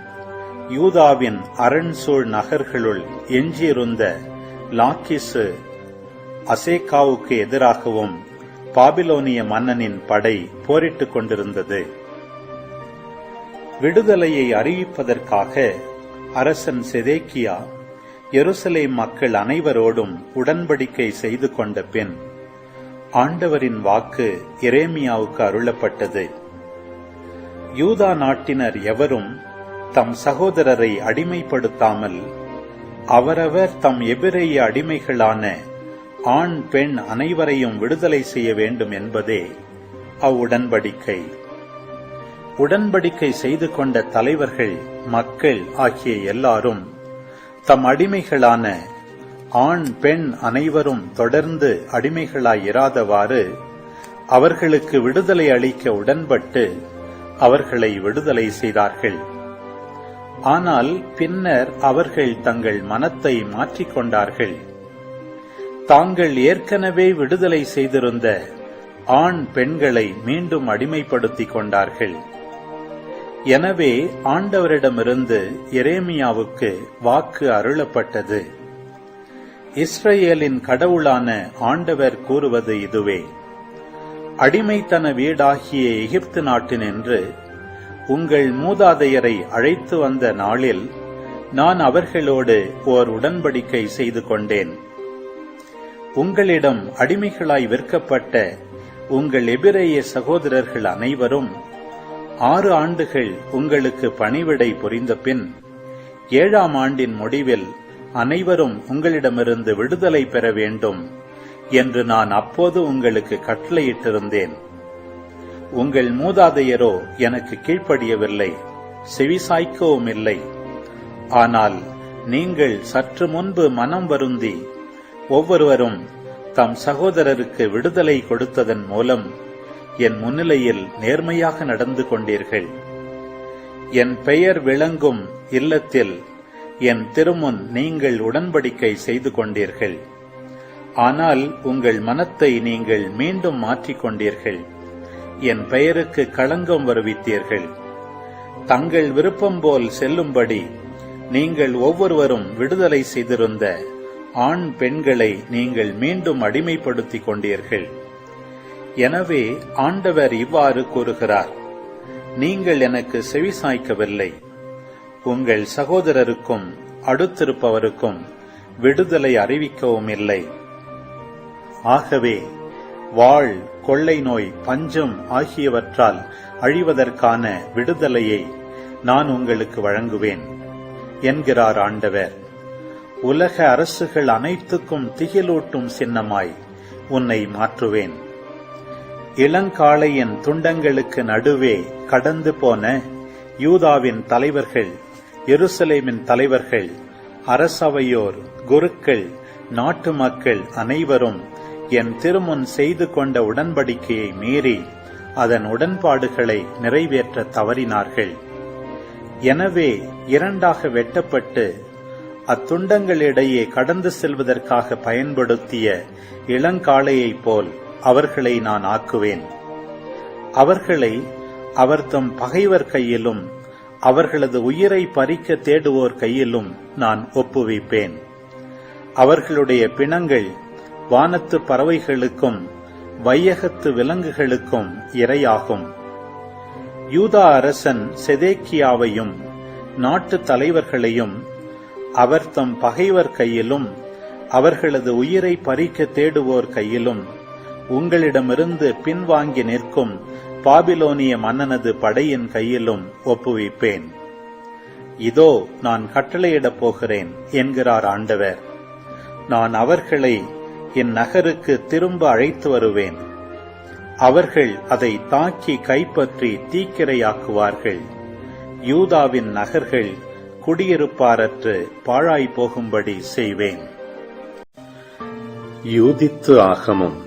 யூதாவின் அரண்சூழ் நகர்களுள் எஞ்சியிருந்த லாக்கிசு அசேக்காவுக்கு எதிராகவும் பாபிலோனிய மன்னனின் படை போரிட்டுக் கொண்டிருந்தது. விடுதலையை அறிவிப்பதற்காக அரசன் செதேக்கியா எருசலேம் மக்கள் அனைவரோடும் உடன்படிக்கை செய்து கொண்ட பின் ஆண்டவரின் வாக்கு எரேமியாவுக்கு அருளப்பட்டது. யூதா நாட்டினர் எவரும் தம் சகோதரரை அடிமைப்படுத்தாமல் அவரவர் தம் எபிரேய அடிமைகளான ஆண் பெண் அனைவரையும் விடுதலை செய்ய வேண்டும் என்பதே அவ்வுடன்படிக்கை. உடன்படிக்கை செய்து கொண்ட தலைவர்கள், மக்கள் ஆகிய எல்லாரும் தம் அடிமைகளான ஆண் பெண் அனைவரும் தொடர்ந்து அடிமைகளாயிராதவாறு அவர்களுக்கு விடுதலை அளிக்க உடன்பட்டு அவர்களை விடுதலை செய்தார்கள். ஆனால் பின்னர் அவர்கள் தங்கள் மனத்தை மாற்றிக்கொண்டார்கள். தாங்கள் ஏற்கனவே விடுதலை செய்திருந்த ஆண் பெண்களை மீண்டும் அடிமைப்படுத்திக் கொண்டார்கள். எனவே ஆண்டவரிடமிருந்து எரேமியாவுக்கு வாக்கு அருளப்பட்டது: இஸ்ரவேலின் கடவுளான ஆண்டவர் கூறுவது இதுவே: அடிமைத்தன வீடாகிய எகிப்து நாட்டினின்று உங்கள் மூதாதையரை அழைத்து வந்த நாளில் நான் அவர்களோடு ஓர் உடன்படிக்கை செய்து கொண்டேன். உங்களிடம் அடிமைகளாய் விற்கப்பட்ட உங்கள் எபிரேய சகோதரர்கள் அனைவரும் 6 ஆண்டுகள் உங்களுக்கு பணிவிடை புரிந்த பின் 7ஆம் ஆண்டின் முடிவில் அனைவரும் உங்களிடமிருந்து விடுதலை பெற வேண்டும் என்று நான் அப்போது உங்களுக்கு கட்டளையிட்டிருந்தேன். உங்கள் மூதாதையரோ எனக்கு கீழ்ப்படியவில்லை, செவிசாய்க்கவும் இல்லை. ஆனால் நீங்கள் சற்று முன்பு மனம் வருந்தி ஒவ்வொருவரும் தம் சகோதரருக்கு விடுதலை கொடுத்ததன் மூலம் என் முன்னிலையில் நேர்மையாக நடந்து கொண்டீர்கள். என் பெயர் விளங்கும் இல்லத்தில் என் திருமுன் நீங்கள் உடன்படிக்கை செய்து கொண்டீர்கள். ஆனால் உங்கள் மனத்தை நீங்கள் மீண்டும் மாற்றிக்கொண்டீர்கள். என் பெயருக்கு களங்கம் வருவித்தீர்கள். தங்கள் விருப்பம் போல் செல்லும்படி நீங்கள் ஒவ்வொருவரும் விடுதலை செய்திருந்த ஆண் பெண்களை நீங்கள் மீண்டும் அடிமைப்படுத்திக் கொண்டீர்கள். எனவே ஆண்டவர் இவ்வாறு கூறுகிறார்: நீங்கள் எனக்கு செவிசாய்க்கவில்லை. உங்கள் சகோதரருக்கும் அடுத்திருப்பவருக்கும் விடுதலை அறிவிக்கவும் இல்லை. ஆகவே வாள், கொள்ளை நோய், பஞ்சம் ஆகியவற்றால் அழிவதற்கான விடுதலையை நான் உங்களுக்கு வழங்குவேன் என்கிறார் ஆண்டவர். உலக அரசுகள் அனைத்துக்கும் திகிலூட்டும் சின்னமாய் உன்னை மாற்றுவேன். இளங்காளையின் துண்டங்களுக்கு நடுவே கடந்து போன யூதாவின் தலைவர்கள், எருசலேமின் தலைவர்கள், அரசவையோர், குருக்கள், நாட்டு மக்கள் அனைவரும் என் திருமுன் செய்து கொண்ட உடன்படிக்கையை மீறி அதன் உடன்பாடுகளை நிறைவேற்ற தவறினார்கள். எனவே இரண்டாக வெட்டப்பட்டு அத்துண்டங்களிடையே கடந்து செல்வதற்காக பயன்படுத்திய இளங்காளையைப் போல் அவர்களை நான் ஆக்குவேன். அவர்களை அவர்தம் பகைவர் கையிலும் அவர்களது உயிரை பறிக்க தேடுவோர் கையிலும் நான் ஒப்புவிப்பேன். அவர்களுடைய பிணங்கள் வானத்து பறவைகளுக்கும் வையகத்து விலங்குகளுக்கும் இரையாகும். யூதா அரசன் செதேக்கியாவையும் நாட்டு தலைவர்களையும் அவர்தம் பகைவர் கையிலும் அவர்களது உயிரை பறிக்க தேடுவோர் கையிலும் உங்களிடமிருந்து பின்வாங்கி நிற்கும் பாபிலோனிய மன்னனது படையின் கையிலும் ஒப்புவிப்பேன். இதோ நான் கட்டளையிடப் போகிறேன் என்கிறார் ஆண்டவர். நான் அவர்களை என் நகருக்கு திரும்ப அழைத்து வருவேன். அவர்கள் அதை தாக்கி கைப்பற்றி தீக்கிரையாக்குவார்கள். யூதாவின் நகர்கள் குடியிருப்பாரற்று பாழாய் போகும்படி செய்வேன். யூதித்து ஆகமம்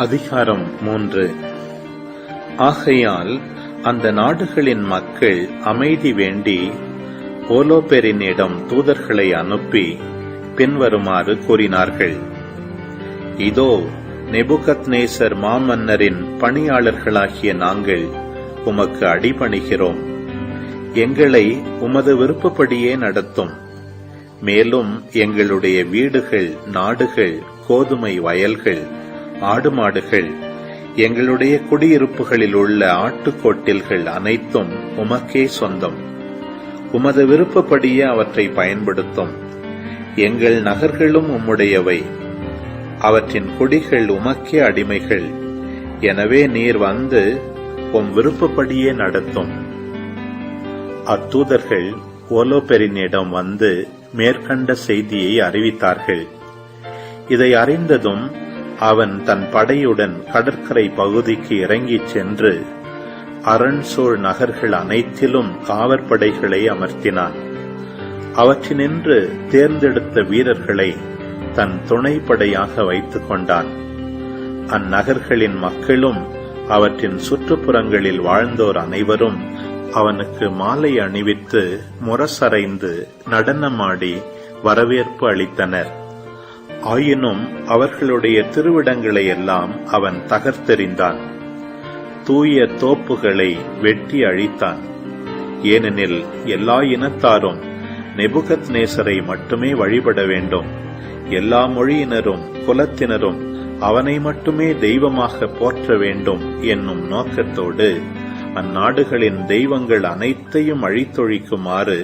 அதிகாரம் 3. ஆகையால் அந்த நாடுகளின் மக்கள் அமைதி வேண்டி ஓலோபெரினிடம் தூதர்களை அனுப்பி பின்வருமாறு கூறினார்கள். இதோ நெபுகத்நேசர் மாமன்னரின் பணியாளர்களாகிய நாங்கள் உமக்கு அடிபணிகிறோம். எங்களை உமது விருப்பப்படியே நடத்தும். மேலும் எங்களுடைய வீடுகள், நாடுகள், கோதுமை வயல்கள், ஆடு மாடுகள், எங்களுடைய குடியிருப்புகளில் உள்ள ஆட்டுக்கோட்டில்கள் அனைத்தும் உமக்கே சொந்தம். உமது விருப்பப்படியே அவற்றை பயன்படுத்தும். எங்கள் நகர்களும் உம்முடையவை. அவற்றின் குடிகள் உமக்கே அடிமைகள். எனவே நீர் வந்து உம் விருப்பப்படியே நடத்தும். அத்தூதர்கள் ஓலோபெரினிடம் வந்து மேற்கண்ட செய்தியை அறிவித்தார்கள். இதை அறிந்ததும் அவன் தன் படையுடன் கடற்கரை பகுதிக்கு இறங்கிச் சென்று அரண்சூழ் நகர்கள் அனைத்திலும் காவற்படைகளை அமர்த்தினான். அவற்றினின்று தேர்ந்தெடுத்த வீரர்களை தன் துணைப்படையாக வைத்துக் கொண்டான். அந்நகர்களின் மக்களும் அவற்றின் சுற்றுப்புறங்களில் வாழ்ந்தோர் அனைவரும் அவனுக்கு மாலை அணிவித்து முரசறைந்து நடனமாடி வரவேற்பு அளித்தனர். ஆயினும் அவர்களுடைய திருவிடங்களை எல்லாம் அவன் தகர்த்தெறிந்தான். தூய தோப்புகளை வெட்டி அழித்தான். ஏனெனில் எல்லா இனத்தாரும் நெபுகத்நேசரை மட்டுமே வழிபட வேண்டும். எல்லா மொழியினரும் குலத்தினரும் அவனை மட்டுமே தெய்வமாக போற்ற வேண்டும் என்னும் நோக்கத்தோடு அந்நாடுகளின் தெய்வங்கள் அனைத்தையும் அழித்தொழிக்குமாறு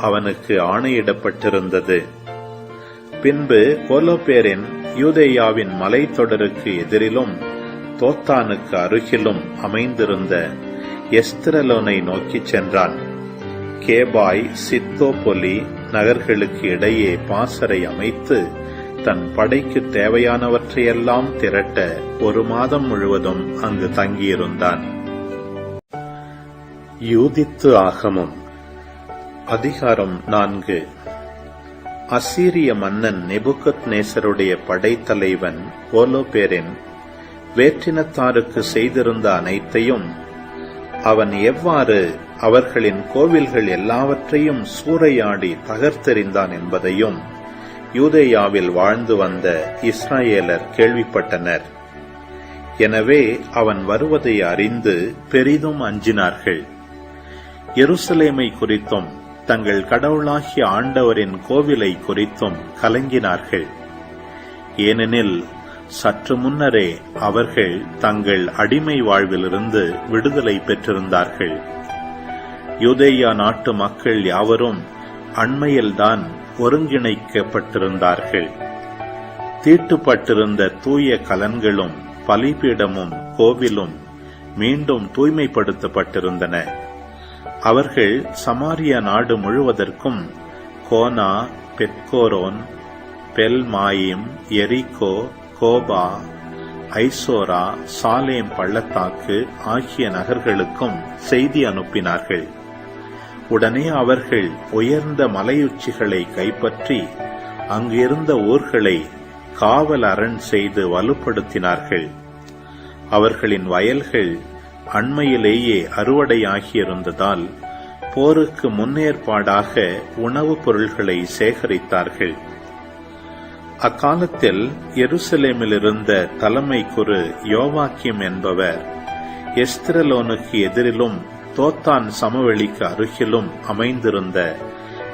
அவனுக்கு ஆணையிடப்பட்டிருந்தது. பின்பு ஓலோபேரின் யூதேயாவின் மலைத்தொடருக்கு எதிரிலும் தோத்தானுக்கு அருகிலும் அமைந்திருந்த எஸ்திரலோனை நோக்கிச் சென்றான். கேபாய், சித்தோபொலி நகர்களுக்கு இடையே பாசறை அமைத்து தன் படைக்கு தேவையானவற்றையெல்லாம் திரட்ட 1 மாதம் முழுவதும் அங்கு தங்கியிருந்தான். யூதித்து ஆகமம் அதிகாரம் 4. அசீரிய மன்னன் நெபுகத்நேசருடைய படைத்தலைவன் ஓலோபேரின் வேற்றினத்தாருக்கு செய்திருந்த அனைத்தையும், அவன் எவ்வாறு அவர்களின் கோவில்கள் எல்லாவற்றையும் சூறையாடி தகர்த்தெறிந்தான் என்பதையும் யூதேயாவில் வாழ்ந்து வந்த இஸ்ரவேலர் கேள்விப்பட்டனர். எனவே அவன் வருவதை அறிந்து பெரிதும் அஞ்சினார்கள். எருசலேமை குறித்தும் தங்கள் கடவுளாகிய ஆண்டவரின் கோவிலை குறித்தும் கலங்கினார்கள். ஏனெனில் சற்று முன்னரே அவர்கள் தங்கள் அடிமை வாழ்விலிருந்து விடுதலை பெற்றிருந்தார்கள். யூதேயா நாட்டு மக்கள் யாவரும் அண்மையில்தான் ஒருங்கிணைக்கப்பட்டிருந்தார்கள். தீட்டுப்பட்டிருந்த தூய கலன்களும் பலிபீடமும் கோவிலும் மீண்டும் தூய்மைப்படுத்தப்பட்டிருந்தன. அவர்கள் சமாரியா நாடு முழுவதற்கும் கோனா, பெத்கோரோன், பெல்மாயிம், எரிகோ, கோபா, ஐசோரா, சாலேம் பள்ளத்தாக்கு ஆகிய நகர்களுக்கும் செய்தி அனுப்பினார்கள். உடனே அவர்கள் உயர்ந்த மலையுச்சிகளை கைப்பற்றி அங்கிருந்த ஊர்களை காவல் அரண் செய்து வலுப்படுத்தினார்கள். அவர்களின் வயல்கள் அண்மையிலேயே அறுவடையாகியிருந்ததால் போருக்கு முன்னேற்பாடாக உணவுப் பொருள்களை சேகரித்தார்கள். அக்காலத்தில் எருசலேமில் இருந்த தலைமை குரு யோவாக்கிம் என்பவர் எஸ்திரலோனுக்கு எதிரிலும் தோத்தான் சமவெளிக்கு அருகிலும் அமைந்திருந்த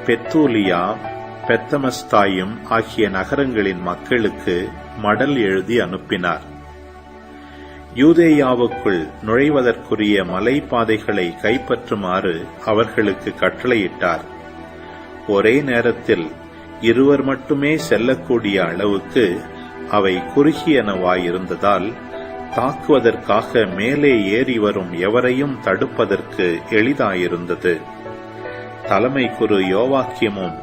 பெத்தூலியா, பெத்தமஸ்தாயும் ஆகிய நகரங்களின் மக்களுக்கு மடல் எழுதி அனுப்பினார். யூதேயாவுக்குள் நுழைவதற்குரிய மலைப்பாதைகளை கைப்பற்றுமாறு அவர்களுக்கு கட்டளையிட்டார். ஒரே நேரத்தில் இருவர் மட்டுமே செல்லக்கூடிய அளவுக்கு அவை குறுகியனவாயிருந்ததால் தாக்குவதற்காக மேலே ஏறி வரும் எவரையும் தடுப்பதற்கு எளிதாயிருந்தது. தலைமை குரு யோவாக்கியமும்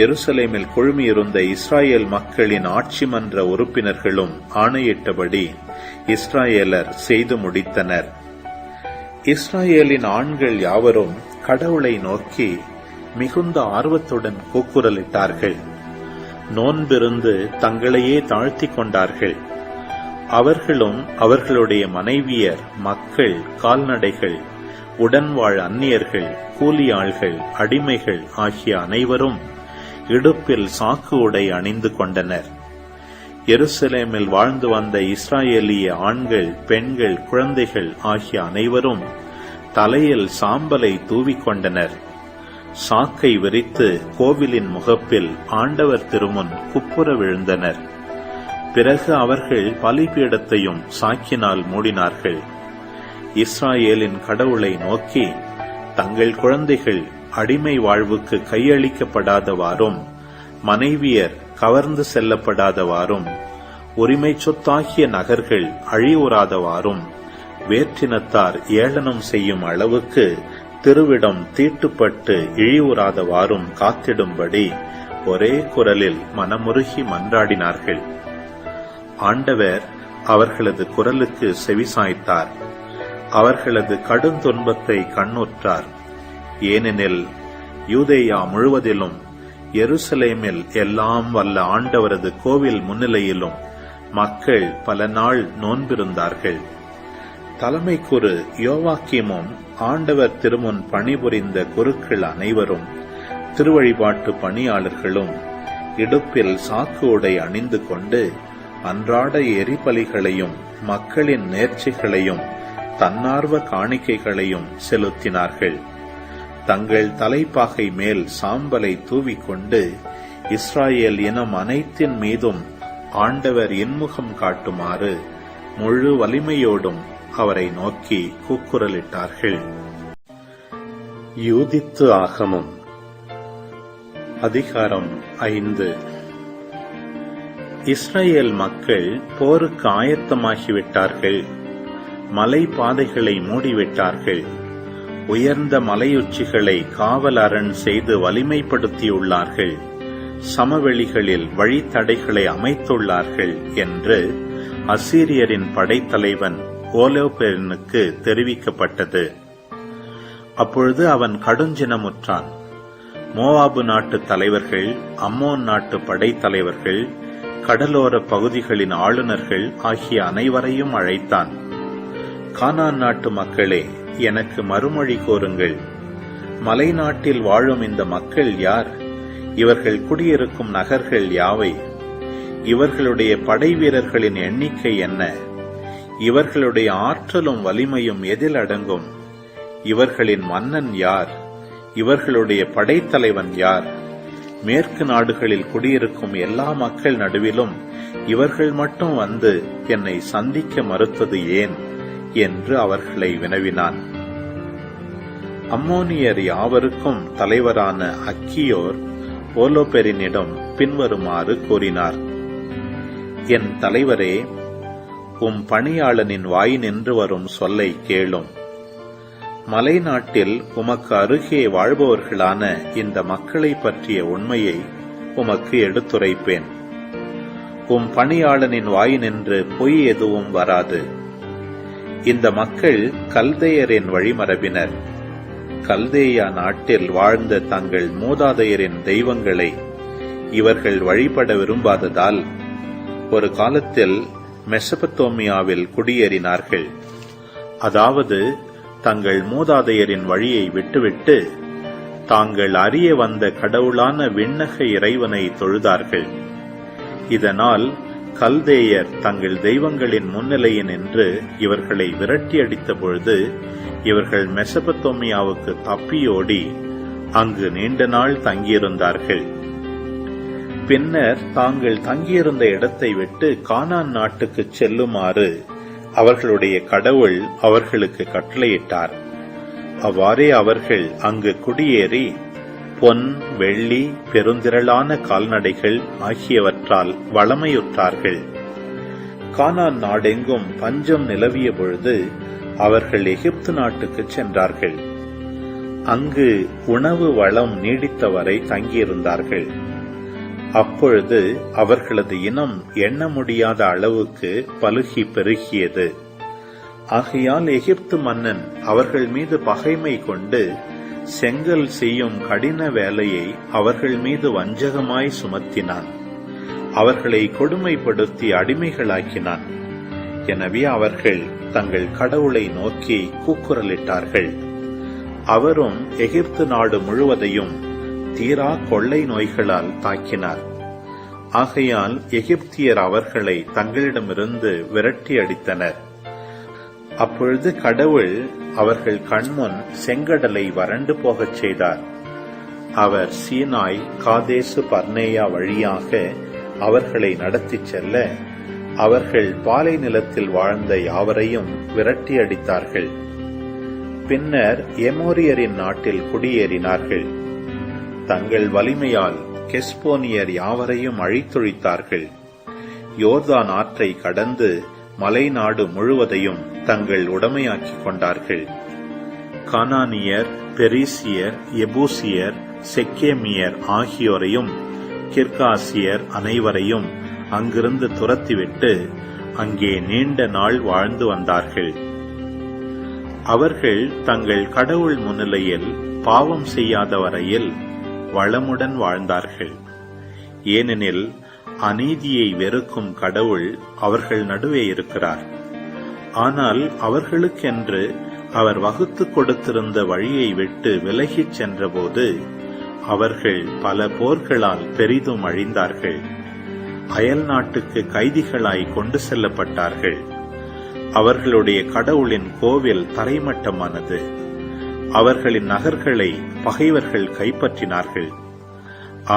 எருசலேமில் குழுமியிருந்த இஸ்ராயேல் மக்களின் ஆட்சி மன்ற உறுப்பினர்களும் ஆணையிட்டபடி இஸ்ராயேலர் செய்து முடித்தனர். இஸ்ராயேலின் ஆண்கள் யாவரும் கடவுளை நோக்கி மிகுந்த ஆர்வத்துடன் கூக்குரலிட்டார்கள். நோன்பிருந்து தங்களையே தாழ்த்திக் கொண்டார்கள். அவர்களும் அவர்களுடைய மனைவியர், மக்கள், கால்நடைகள், உடன்வாழ் அந்நியர்கள், கூலியாள்கள், அடிமைகள் ஆகிய அனைவரும் இடுப்பில் சாக்கு உடை அணிந்து கொண்டனர். எருசலேமில் வாழ்ந்து வந்த இஸ்ராயேலிய ஆண்கள், பெண்கள், குழந்தைகள் ஆகிய அனைவரும் தலையில் சாம்பலை தூவிக்கொண்டனர். சாக்கை விரித்து கோவிலின் முகப்பில் ஆண்டவர் திருமுன் குப்புற விழுந்தனர். பிறகு அவர்கள் பலிபீடத்தையும் சாக்கினால் மூடினார்கள். இஸ்ராயேலின் கடவுளை நோக்கி தங்கள் குழந்தைகள் அடிமை வாழ்வுக்கு கையளிக்கப்படாதவாறும், மனைவியர் கவர்ந்து செல்லப்படாதவாறும், உரிமை சொத்தாகிய நகர்கள் அழிவுறாதவாறும், வேற்றினத்தார் ஏளனம் செய்யும் அளவுக்கு திருவிடம் தீட்டுப்பட்டு இழிவுறாதவாறும் காத்திடும்படி ஒரே குரலில் மனமுருகி மன்றாடினார்கள். ஆண்டவர் அவர்களது குரலுக்கு செவிசாய்த்தார். அவர்களது கடுந்துன்பத்தை கண்ணுற்றார். ஏனெனில் யூதேயா முழுவதிலும் எருசலேமில் எல்லாம் வல்ல ஆண்டவரது கோவில் முன்னிலையிலும் மக்கள் பல நாள் நோன்பிருந்தார்கள். தலைமை குரு யோவாக்கியமும் ஆண்டவர் திருமுன் பணிபுரிந்த குருக்கள் அனைவரும், திருவழிபாட்டு பணியாளர்களும் இடுப்பில் சாக்கு உடை அணிந்து கொண்டு அன்றாட எரிபலிகளையும் மக்களின் நேர்ச்சிகளையும் தன்னார்வ காணிக்கைகளையும் செலுத்தினார்கள். தங்கள் தலைப்பாகை மேல் சாம்பலை தூவிக்கொண்டு இஸ்ராயேல் இனம் அனைத்தின் மீதும் ஆண்டவர் இன்முகம் காட்டுமாறு முழு வலிமையோடும் அவரை நோக்கி கூக்குரலிட்டார்கள். யூதித்து ஆகமம் அதிகாரம் 5. இஸ்ரேல் மக்கள் போருக்கு ஆயத்தமாகிவிட்டார்கள். மலை பாதைகளை மூடிவிட்டார்கள். உயர்ந்த மலையுச்சிகளை காவல் அரண் செய்து வலிமைப்படுத்தியுள்ளார்கள். சமவெளிகளில் வழித்தடைகளை அமைத்துள்ளார்கள் என்று அசீரியரின் படைத்தலைவன் ஓலோபெரனுக்கு தெரிவிக்கப்பட்டது. அப்பொழுது அவன் கடுஞ்சினமுற்றான். மோவாபு நாட்டு தலைவர்கள், அம்மோன் நாட்டு படைத்தலைவர்கள், கடலோர பகுதிகளின் ஆளுநர்கள் ஆகிய அனைவரையும் அழைத்தான். கானான் நாட்டு மக்களே, எனக்கு மறுமொழி கோருங்கள். மலை நாட்டில் வாழும் இந்த மக்கள் யார்? இவர்கள் குடியிருக்கும் நகர்கள் யாவை? இவர்களுடைய படை வீரர்களின் எண்ணிக்கை என்ன? இவர்களுடைய ஆற்றலும் வலிமையும் எதில் அடங்கும்? இவர்களின் மன்னன் யார்? இவர்களுடைய படைத்தலைவன் யார்? மேற்கு நாடுகளில் குடியிருக்கும் எல்லா மக்கள் நடுவிலும் இவர்கள் மட்டும் வந்து என்னை சந்திக்க மறுத்தது ஏன் என்று அவர்களை வினவினான். அம்மோனியர் யாவருக்கும் தலைவரான அக்கியோர் ஓலோபெரினிடம் பின்வருமாறு கூறினார். என் தலைவரே, உம் பணியாளனின் வாய் நின்று வரும் சொல்லை கேளும். மலை நாட்டில் உமக்கு அருகே வாழ்பவர்களான இந்த மக்களை பற்றிய உண்மையை உமக்கு எடுத்துரைப்பேன். உம் பணியாளனின் வாய் நின்று பொய் எதுவும் வராது. இந்த மக்கள் கல்தேயரின் வழிமரபினர். கல்தேயா நாட்டில் வாழ்ந்த தங்கள் மூதாதையரின் தெய்வங்களை இவர்கள் வழிபட விரும்பாததால் ஒரு காலத்தில் மெசபத்தோமியாவில் குடியேறினார்கள். அதாவது தங்கள் மூதாதையரின் வழியை விட்டுவிட்டு தாங்கள் அறிய வந்த கடவுளான விண்ணக இறைவனை தொழுதார்கள். இதனால் கல்தேயர் தங்கள் தெய்வங்களின் முன்னிலையில் நின்று இவர்களை விரட்டியடித்த பொழுது இவர்கள் மெசபத்தோமியாவுக்கு தப்பியோடி அங்கு நீண்ட நாள் தங்கியிருந்தார்கள். பின்னர் தாங்கள் தங்கியிருந்த இடத்தை விட்டு கானான் நாட்டுக்கு செல்லுமாறு அவர்களுடைய கடவுள் அவர்களுக்கு கட்டளையிட்டார். அவ்வாறே அவர்கள் அங்கு குடியேறி பொன், வெள்ளி, பெருந்திரளான கால்நடைகள் ஆகியவற்றால் வளமையுற்றார்கள். கானான் நாடெங்கும் பஞ்சம் நிலவிய பொழுது அவர்கள் எகிப்து நாட்டுக்கு சென்றார்கள். அங்கு உணவு வளம் நீடித்தவரை தங்கியிருந்தார்கள். அப்பொழுது அவர்களது இனம் எண்ண முடியாத அளவுக்கு பலுகி பெருகியது. ஆகையால் எகிப்து மன்னன் அவர்கள் மீது பகைமை கொண்டு செங்கல் செய்யும் கடின வேலையை அவர்கள் மீது வஞ்சகமாய் சுமத்தினான். அவர்களை கொடுமைப்படுத்தி அடிமைகளாக்கினான். எனவே அவர்கள் தங்கள் கடவுளை நோக்கி கூக்குரலிட்டார்கள். அவரும் எகிப்து நாடு முழுவதையும் தீரா கொள்ளை நோய்களால் தாக்கினார். ஆகையால் எகிப்தியர் அவர்களை தங்களிடமிருந்து விரட்டி அடித்தனர். அப்பொழுது கடவுள் அவர்கள் கண்முன் செங்கடலை வறண்டு போகச் செய்தார். அவர் சீனாய், காதேசு பர்னேயா வழியாக அவர்களை நடத்திச் செல்ல அவர்கள் பாலை நிலத்தில் வாழ்ந்த யாவரையும் விரட்டி அடித்தார்கள். பின்னர் எமோரியரின் நாட்டில் குடியேறினார்கள். தங்கள் வலிமையால் கெஸ்போனியர் யாவரையும் அழித்தொழித்தார்கள். யோர்தான் ஆற்றை கடந்து மலை நாடு முழுவதையும் தங்கள் உடைமையாக்கிக் கொண்டார்கள். கானானியர், பெரிசியர், எபூசியர், செக்கேமியர் ஆகியோரையும் கிர்காசியர் அனைவரையும் அங்கிருந்து துரத்திவிட்டு அங்கே நீண்ட நாள் வாழ்ந்து வந்தார்கள். அவர்கள் தங்கள் கடவுள் முன்னிலையில் பாவம் செய்யாத வரையில் வளமுடன் வாழ்ந்தார்கள். ஏனெனில் அநீதியை வெறுக்கும் கடவுள் அவர்கள் நடுவே இருக்கிறார். ஆனால் அவர்களுக்கென்று அவர் வகுத்து கொடுத்திருந்த வழியை விட்டு விலகிச் சென்றபோது அவர்கள் பல போர்களால் பெரிதும் அழிந்தார்கள். அயல் நாட்டுக்கு கைதிகளாய் கொண்டு செல்லப்பட்டார்கள். அவர்களுடைய கடவுளின் கோவில் தரைமட்டமானது. அவர்களின் நகர்களை பகைவர்கள் கைப்பற்றினார்கள்.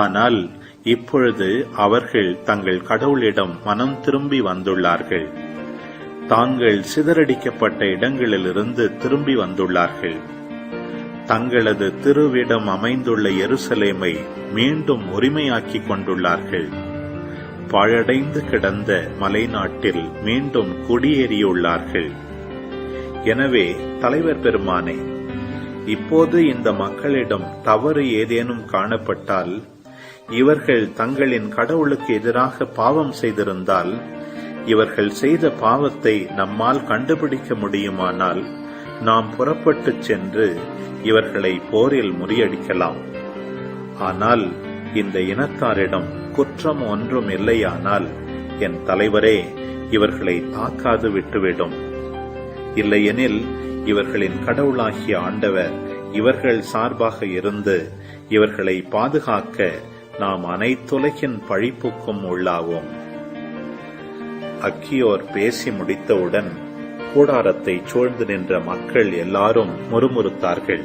ஆனால் இப்பொழுது அவர்கள் தங்கள் கடவுளிடம் மனம் திரும்பி வந்துள்ளார்கள். தாங்கள் சிதறடிக்கப்பட்ட இடங்களிலிருந்து திரும்பி வந்துள்ளார்கள். தங்களது திருவிடம் அமைந்துள்ள எருசலேமை மீண்டும் உரிமையாக்கிக் கொண்டுள்ளார்கள். பாழடைந்து கிடந்த மலைநாட்டில் மீண்டும் குடியேறியுள்ளார்கள். எனவே தலைவர் பெருமானே, இப்போது இந்த மக்களிடம் தவறு ஏதேனும் காணப்பட்டால், இவர்கள் தங்களின் கடவுளுக்கு எதிராக பாவம் செய்திருந்தால், இவர்கள் செய்த பாவத்தை நம்மால் கண்டுபிடிக்க முடியுமானால் நாம் புறப்பட்டுச் சென்று இவர்களை போரில் முறியடிக்கலாம். ஆனால் இந்த இனத்தாரிடம் குற்றம் ஒன்றும் இல்லையானால் என் தலைவரே இவர்களை தாக்காது விட்டுவிடும். இல்லையெனில் இவர்களின் கடவுளாகிய ஆண்டவர் இவர்கள் சார்பாக இருந்து இவர்களை பாதுகாக்க நாம் அனைத்துலகின் பழிப்புக்கும் உள்ளாவோம். அக்கியோர் பேசி முடித்தவுடன் கூடாரத்தை சூழ்ந்து நின்ற மக்கள் எல்லாரும் முறுமுறுத்தார்கள்.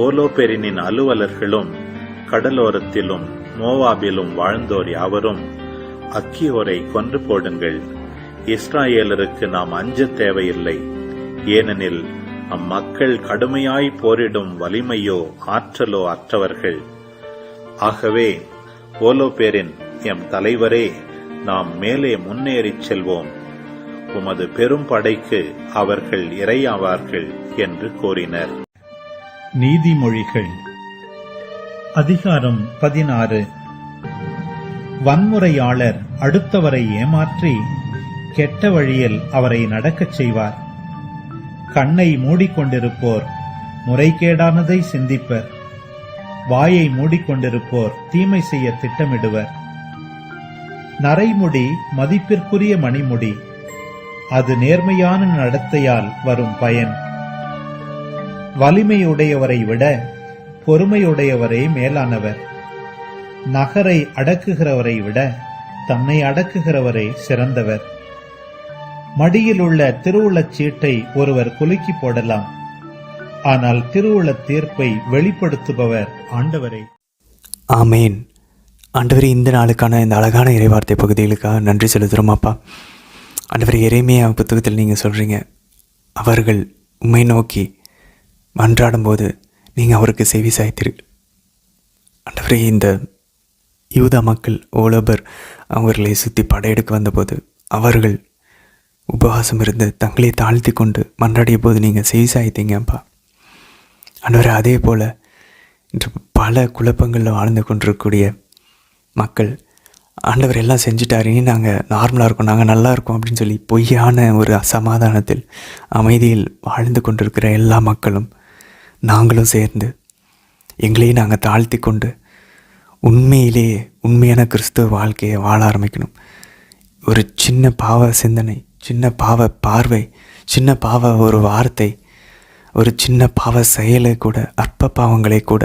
ஓலோபெரினின் அலுவலர்களும் கடலோரத்திலும் மோவாபிலும் வாழ்ந்தோர் யாவரும், அக்கியோரை கொன்று போடுங்கள், இஸ்ராயேலருக்கு நாம் அஞ்ச தேவையில்லை, ஏனெனில் அம்மக்கள் கடுமையாய் போரிடும் வலிமையோ ஆற்றலோ அற்றவர்கள். ஆகவே ஓலோபெரின் எம் தலைவரே, நாம் மேலே முன்னேறிச் செல்வோம், உமது பெரும் படைக்கு அவர்கள் இரையாவார்கள் என்று கூறினர். நீதிமொழிகள் அதிகாரம் 16. வன்முறையாளர் அடுத்தவரை ஏமாற்றி கெட்ட வழியில் அவரை நடக்கச் செய்வார். கண்ணை மூடிக்கொண்டிருப்போர் முறைகேடானதை சிந்திப்பர். வாயை மூடிக்கொண்டிருப்போர் தீமை செய்ய திட்டமிடுவர். நரைமுடி மதிப்பிற்குரிய மணிமுடி, அது நேர்மையான நடத்தையால் வரும் பயன். வலிமையுடையவரை விட பொறுமையுடையவரே மேலானவர். நகரை அடக்குகிறவரை விட தன்னை அடக்குகிறவரே சிறந்தவர். மடியில் உள்ள திருவுளச் சீட்டை ஒருவர் குலுக்கி போடலாம், ஆனால் திருவுளத் தீர்ப்பை வெளிப்படுத்துபவர் ஆண்டவரே. ஆமேன். ஆண்டவரே, இந்த நாளுக்கான இந்த அழகான இறைவார்த்தை பகுதிகளுக்காக நன்றி செலுத்துகிறோம் அப்பா. ஆண்டவரே, எரேமியா புத்தகத்தில் நீங்கள் சொல்கிறீங்க, அவர்கள் உம்மை நோக்கி மன்றாடும் போது நீங்கள் அவருக்கு செவி சாய்த்தீர்கள். ஆண்டவரே, இந்த யூதா மக்கள் ஓலோபர் அவர்களை சுற்றி படையெடுக்க வந்தபோது அவர்கள் உபவாசம் இருந்து தங்களை தாழ்த்தி கொண்டு மன்றாடிய போது நீங்கள் செவி சாய்த்தீங்க அப்பா. ஆண்டவரே, அதே போல் இன்று பல குழப்பங்களில் வாழ்ந்து கொண்டிருக்கக்கூடிய மக்கள், ஆண்டவர் எல்லாம் செஞ்சுட்டாரு, நாங்கள் நார்மலாக இருக்கோம், நாங்கள் நல்லா இருக்கோம் அப்படின்னு சொல்லி பொய்யான ஒரு அசமாதானத்தில் அமைதியில் வாழ்ந்து கொண்டிருக்கிற எல்லா மக்களும் நாங்களும் சேர்ந்து எங்களையும் நாங்கள் தாழ்த்தி கொண்டு உண்மையிலேயே உண்மையான கிறிஸ்துவ வாழ்க்கையை வாழ ஆரம்பிக்கணும். ஒரு சின்ன பாவ சிந்தனை, சின்ன பாவ பார்வை, சின்ன பாவ ஒரு வார்த்தை, ஒரு சின்ன பாவ செயலை கூட, அற்ப பாவங்களை கூட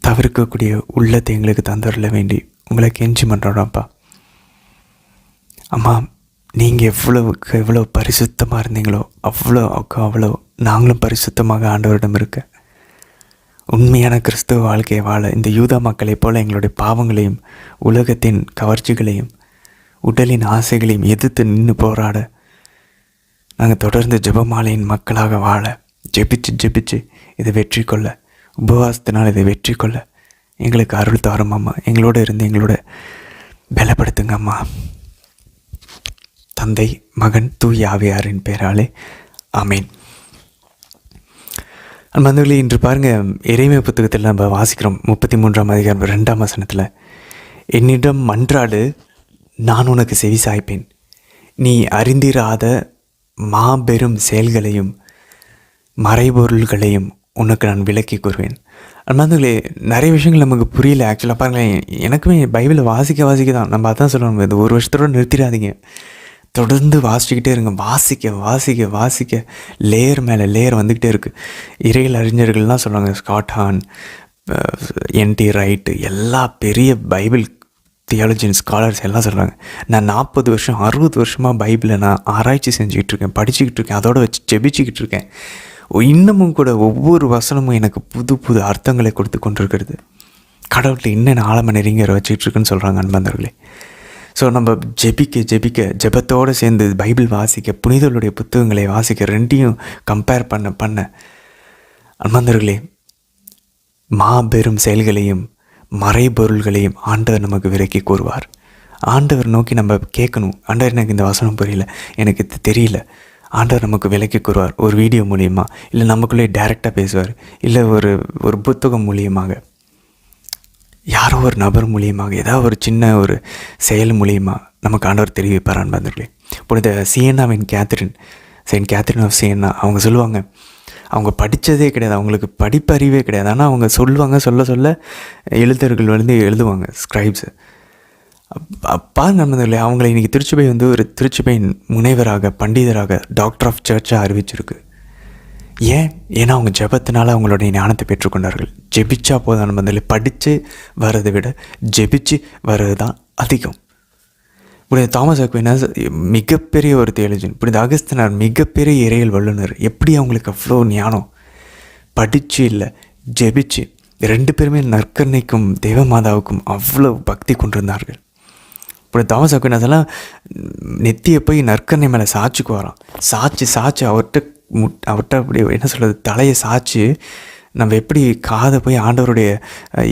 தவிர்க்கக்கூடிய உள்ளத்தை எங்களுக்கு தந்துடல வேண்டி உங்களை கெஞ்சி பண்ணுறோம்ப்பா. அம்மா, நீங்கள் எவ்வளோ பரிசுத்தமாக இருந்தீங்களோ அவ்வளோ நாங்களும் பரிசுத்தமாக ஆண்டவரிடம் இருக்க உண்மையான கிறிஸ்துவ வாழ்க்கையை வாழ இந்த யூதா மக்களைப் போல் எங்களுடைய பாவங்களையும் உலகத்தின் கவர்ச்சிகளையும் உடலின் ஆசைகளையும் எதிர்த்து நின்று போராட நாங்கள் தொடர்ந்து ஜெபமாலையின் மக்களாக வாழ ஜெபிச்சு இதை வெற்றி கொள்ள, உபவாசத்தினால் இதை வெற்றி கொள்ள எங்களுக்கு அருள் தாரும் அம்மா. எங்களோட இருந்து எங்களோட பலப்படுத்துங்க அம்மா. தந்தை, மகன், தூய ஆவியாரின் பெயராலே ஆமேன். அன்பர்களே, இன்று பாருங்கள், எரேமியா புத்தகத்தில் நம்ம வாசிக்கிறோம் 33ஆம் அதிகாரம் 2ஆம் வசனத்தில், என்னிடம் மன்றாடு, நான் உனக்கு செவி சாய்ப்பேன், நீ அறிந்திராத மாபெரும் செயல்களையும் மறைபொருள்களையும் உனக்கு நான் விளக்கி கூறுவேன். அன்பர்களே, நிறைய விஷயங்கள் நமக்கு புரியல. ஆக்சுவலாக பாருங்களேன், எனக்குமே பைபிளை வாசிக்க தான் நம்ம அதான் சொல்லணும், இது ஒரு வருஷத்தோடு நிறுத்திடாதீங்க, தொடர்ந்து வாசிச்சுக்கிட்டே இருங்க. வாசிக்க லேயர் மேலே லேயர் வந்துக்கிட்டே இருக்குது. இறையியல் அறிஞர்கள்லாம் சொல்லுவாங்க, ஸ்காட் ஹான், என்டி ரைட்டு, எல்லா பெரிய பைபிள் தியாலஜியன் ஸ்காலர்ஸ் எல்லாம் சொல்கிறாங்க, நான் 40 வருஷம் 60 வருஷமாக பைபிளை நான் ஆராய்ச்சி செஞ்சுக்கிட்டு இருக்கேன், படிச்சுக்கிட்டு இருக்கேன், அதோடு வச்சு ஜெபிச்சுக்கிட்டு இருக்கேன். இன்னமும் கூட ஒவ்வொரு வசனமும் எனக்கு புது அர்த்தங்களை கொடுத்து கொண்டிருக்கிறது. கடவுளில் இன்னும் ஆழம நெருங்கிற வச்சுக்கிட்டு இருக்குன்னு சொல்கிறாங்க அன்பர்களே. ஸோ நம்ம ஜெபிக்க ஜெபத்தோடு சேர்ந்து பைபிள் வாசிக்க, புனிதர்களுடைய புத்தகங்களை வாசிக்க, ரெண்டையும் கம்பேர் பண்ண அன்பர்களே, மாபெரும் செயல்களையும் மறைபொருள்களையும் ஆண்டவர் நமக்கு விலக்கி கூறுவார். ஆண்டவர் நோக்கி நம்ம கேட்கணும், ஆண்டவர் எனக்கு இந்த வசனம் புரியல, எனக்கு இது தெரியல. ஆண்டவர் நமக்கு விலக்கி கூறுவார், ஒரு வீடியோ மூலியமாக, இல்லை நமக்குள்ளே டைரெக்டாக பேசுவார், இல்லை ஒரு புத்தகம் மூலியமாக, யாரோ ஒரு நபர் மூலியமாக, ஏதாவது ஒரு சின்ன ஒரு செயல் மூலியமாக நமக்கு ஆண்டவர் தெரிவிப்பார் அன்பர்களே. புனித சியன்னாவின் செயின்ட் கேத்ரின் ஆஃப் சியன்னா அவங்க சொல்லுவாங்க, அவங்க படித்ததே கிடையாது, அவங்களுக்கு படிப்பறிவே கிடையாது, ஆனால் அவங்க சொல்ல எழுத்தர்கள் எழுதுவாங்க, ஸ்கிரைப்ஸு. பாருங்க நண்பர்களே, அவங்களை இன்றைக்கி திருச்சபை ஒரு திருச்சபை முனைவராக, பண்டிதராக, டாக்டர் ஆஃப் சர்ச்சாக அறிவிச்சிருக்கு. ஏன்னா அவங்க ஜெபத்தினால அவங்களுடைய ஞானத்தை பெற்றுக்கொண்டார்கள். ஜெபிச்சா போதும் நண்பர்களே, படித்து வர்றதை விட ஜெபிச்சு வர்றது தான் அதிகம். புனித தாமஸ் அக்வினாஸ் மிகப்பெரிய ஒரு தியாலஜியன், புனித அகஸ்தினார் மிகப்பெரிய இறையியல் வல்லுநர். எப்படி அவங்களுக்கு அவ்வளோ ஞானம்? படித்து இல்லை, ஜெபிச்சு. 2 பேருமே நற்கருணைக்கும் தேவமாதாவுக்கும் அவ்வளோ பக்தி கொண்டிருந்தார்கள். புனித தாமஸ் அக்வினாஸ் எல்லாம் நெத்தியை போய் நற்கருணை மேலே சாட்சிக்கு வரான். சாட்சி அவர்கிட்ட அப்படி என்ன சொல்கிறது, தலையை சாய்ச்சி நம்ம எப்படி காதை போய் ஆண்டவருடைய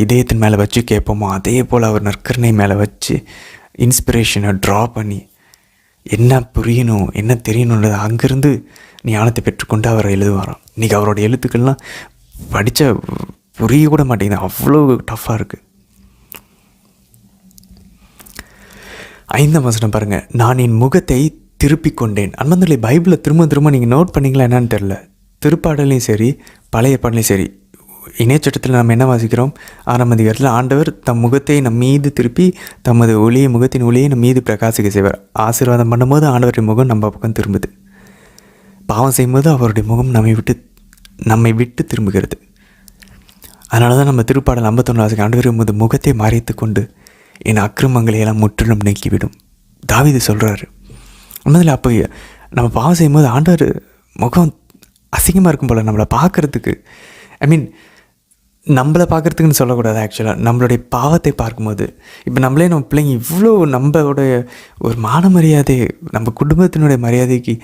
இதயத்தின் மேலே வச்சு கேட்போமோ, அதே போல் அவர் நற்கருணை மேலே வச்சு இன்ஸ்பிரேஷனை ட்ரா பண்ணி என்ன புரியணும், என்ன தெரியணுன்றது அங்கேருந்து ஞானத்தை பெற்றுக்கொண்டு அவர் எழுதுவாராம். இன்றைக்கி அவரோட எழுத்துக்கள்லாம் படித்த புரிய கூட மாட்டேங்குது, அவ்வளோ டஃப்பாக இருக்குது. 5ஆம் வசனம் பாருங்கள், நான் என் முகத்தை திருப்பிக் கொண்டேன். அன்பர்களே, பைபிளை திரும்ப நீங்கள் நோட் பண்ணிங்களா என்னன்னு தெரில, திருப்பாடலையும் சரி பழைய பாடலையும் சரி, இணையச்சட்டத்தில் நம்ம என்ன வாசிக்கிறோம்? 6ஆம் அதிகாரத்தில் ஆண்டவர் தம் முகத்தை நம் மீது திருப்பி தமது முகத்தின் ஒளியை நம் மீது பிரகாசிக்க செய்வார். ஆசீர்வாதம் பண்ணும்போது ஆண்டவருடைய முகம் நம்ம பக்கம் திரும்புது. பாவம் செய்யும்போது அவருடைய முகம் நம்மை விட்டு திரும்புகிறது. அதனால தான் நம்ம திருப்பாடல் 51 வாசிக்க, ஆண்டவர் உமது முகத்தை மறைத்து கொண்டு என் அக்கிரமங்களை எல்லாம் முற்றிலும் நீக்கிவிடும். தாவீது சொல்கிறாரு. உண்மையில் அப்போ நம்ம பாவம் செய்யும்போது ஆண்டவர் முகம் அசிங்கமாக இருக்கும் போல் நம்மளை பார்க்குறதுக்கு, நம்மளை பார்க்குறதுக்குன்னு சொல்லக்கூடாது, ஆக்சுவலாக நம்மளுடைய பாவத்தை பார்க்கும்போது. இப்போ நம்ம பிள்ளைங்க இவ்வளோ நம்மளுடைய ஒரு மான மரியாதை, நம்ம குடும்பத்தினுடைய மரியாதைக்கு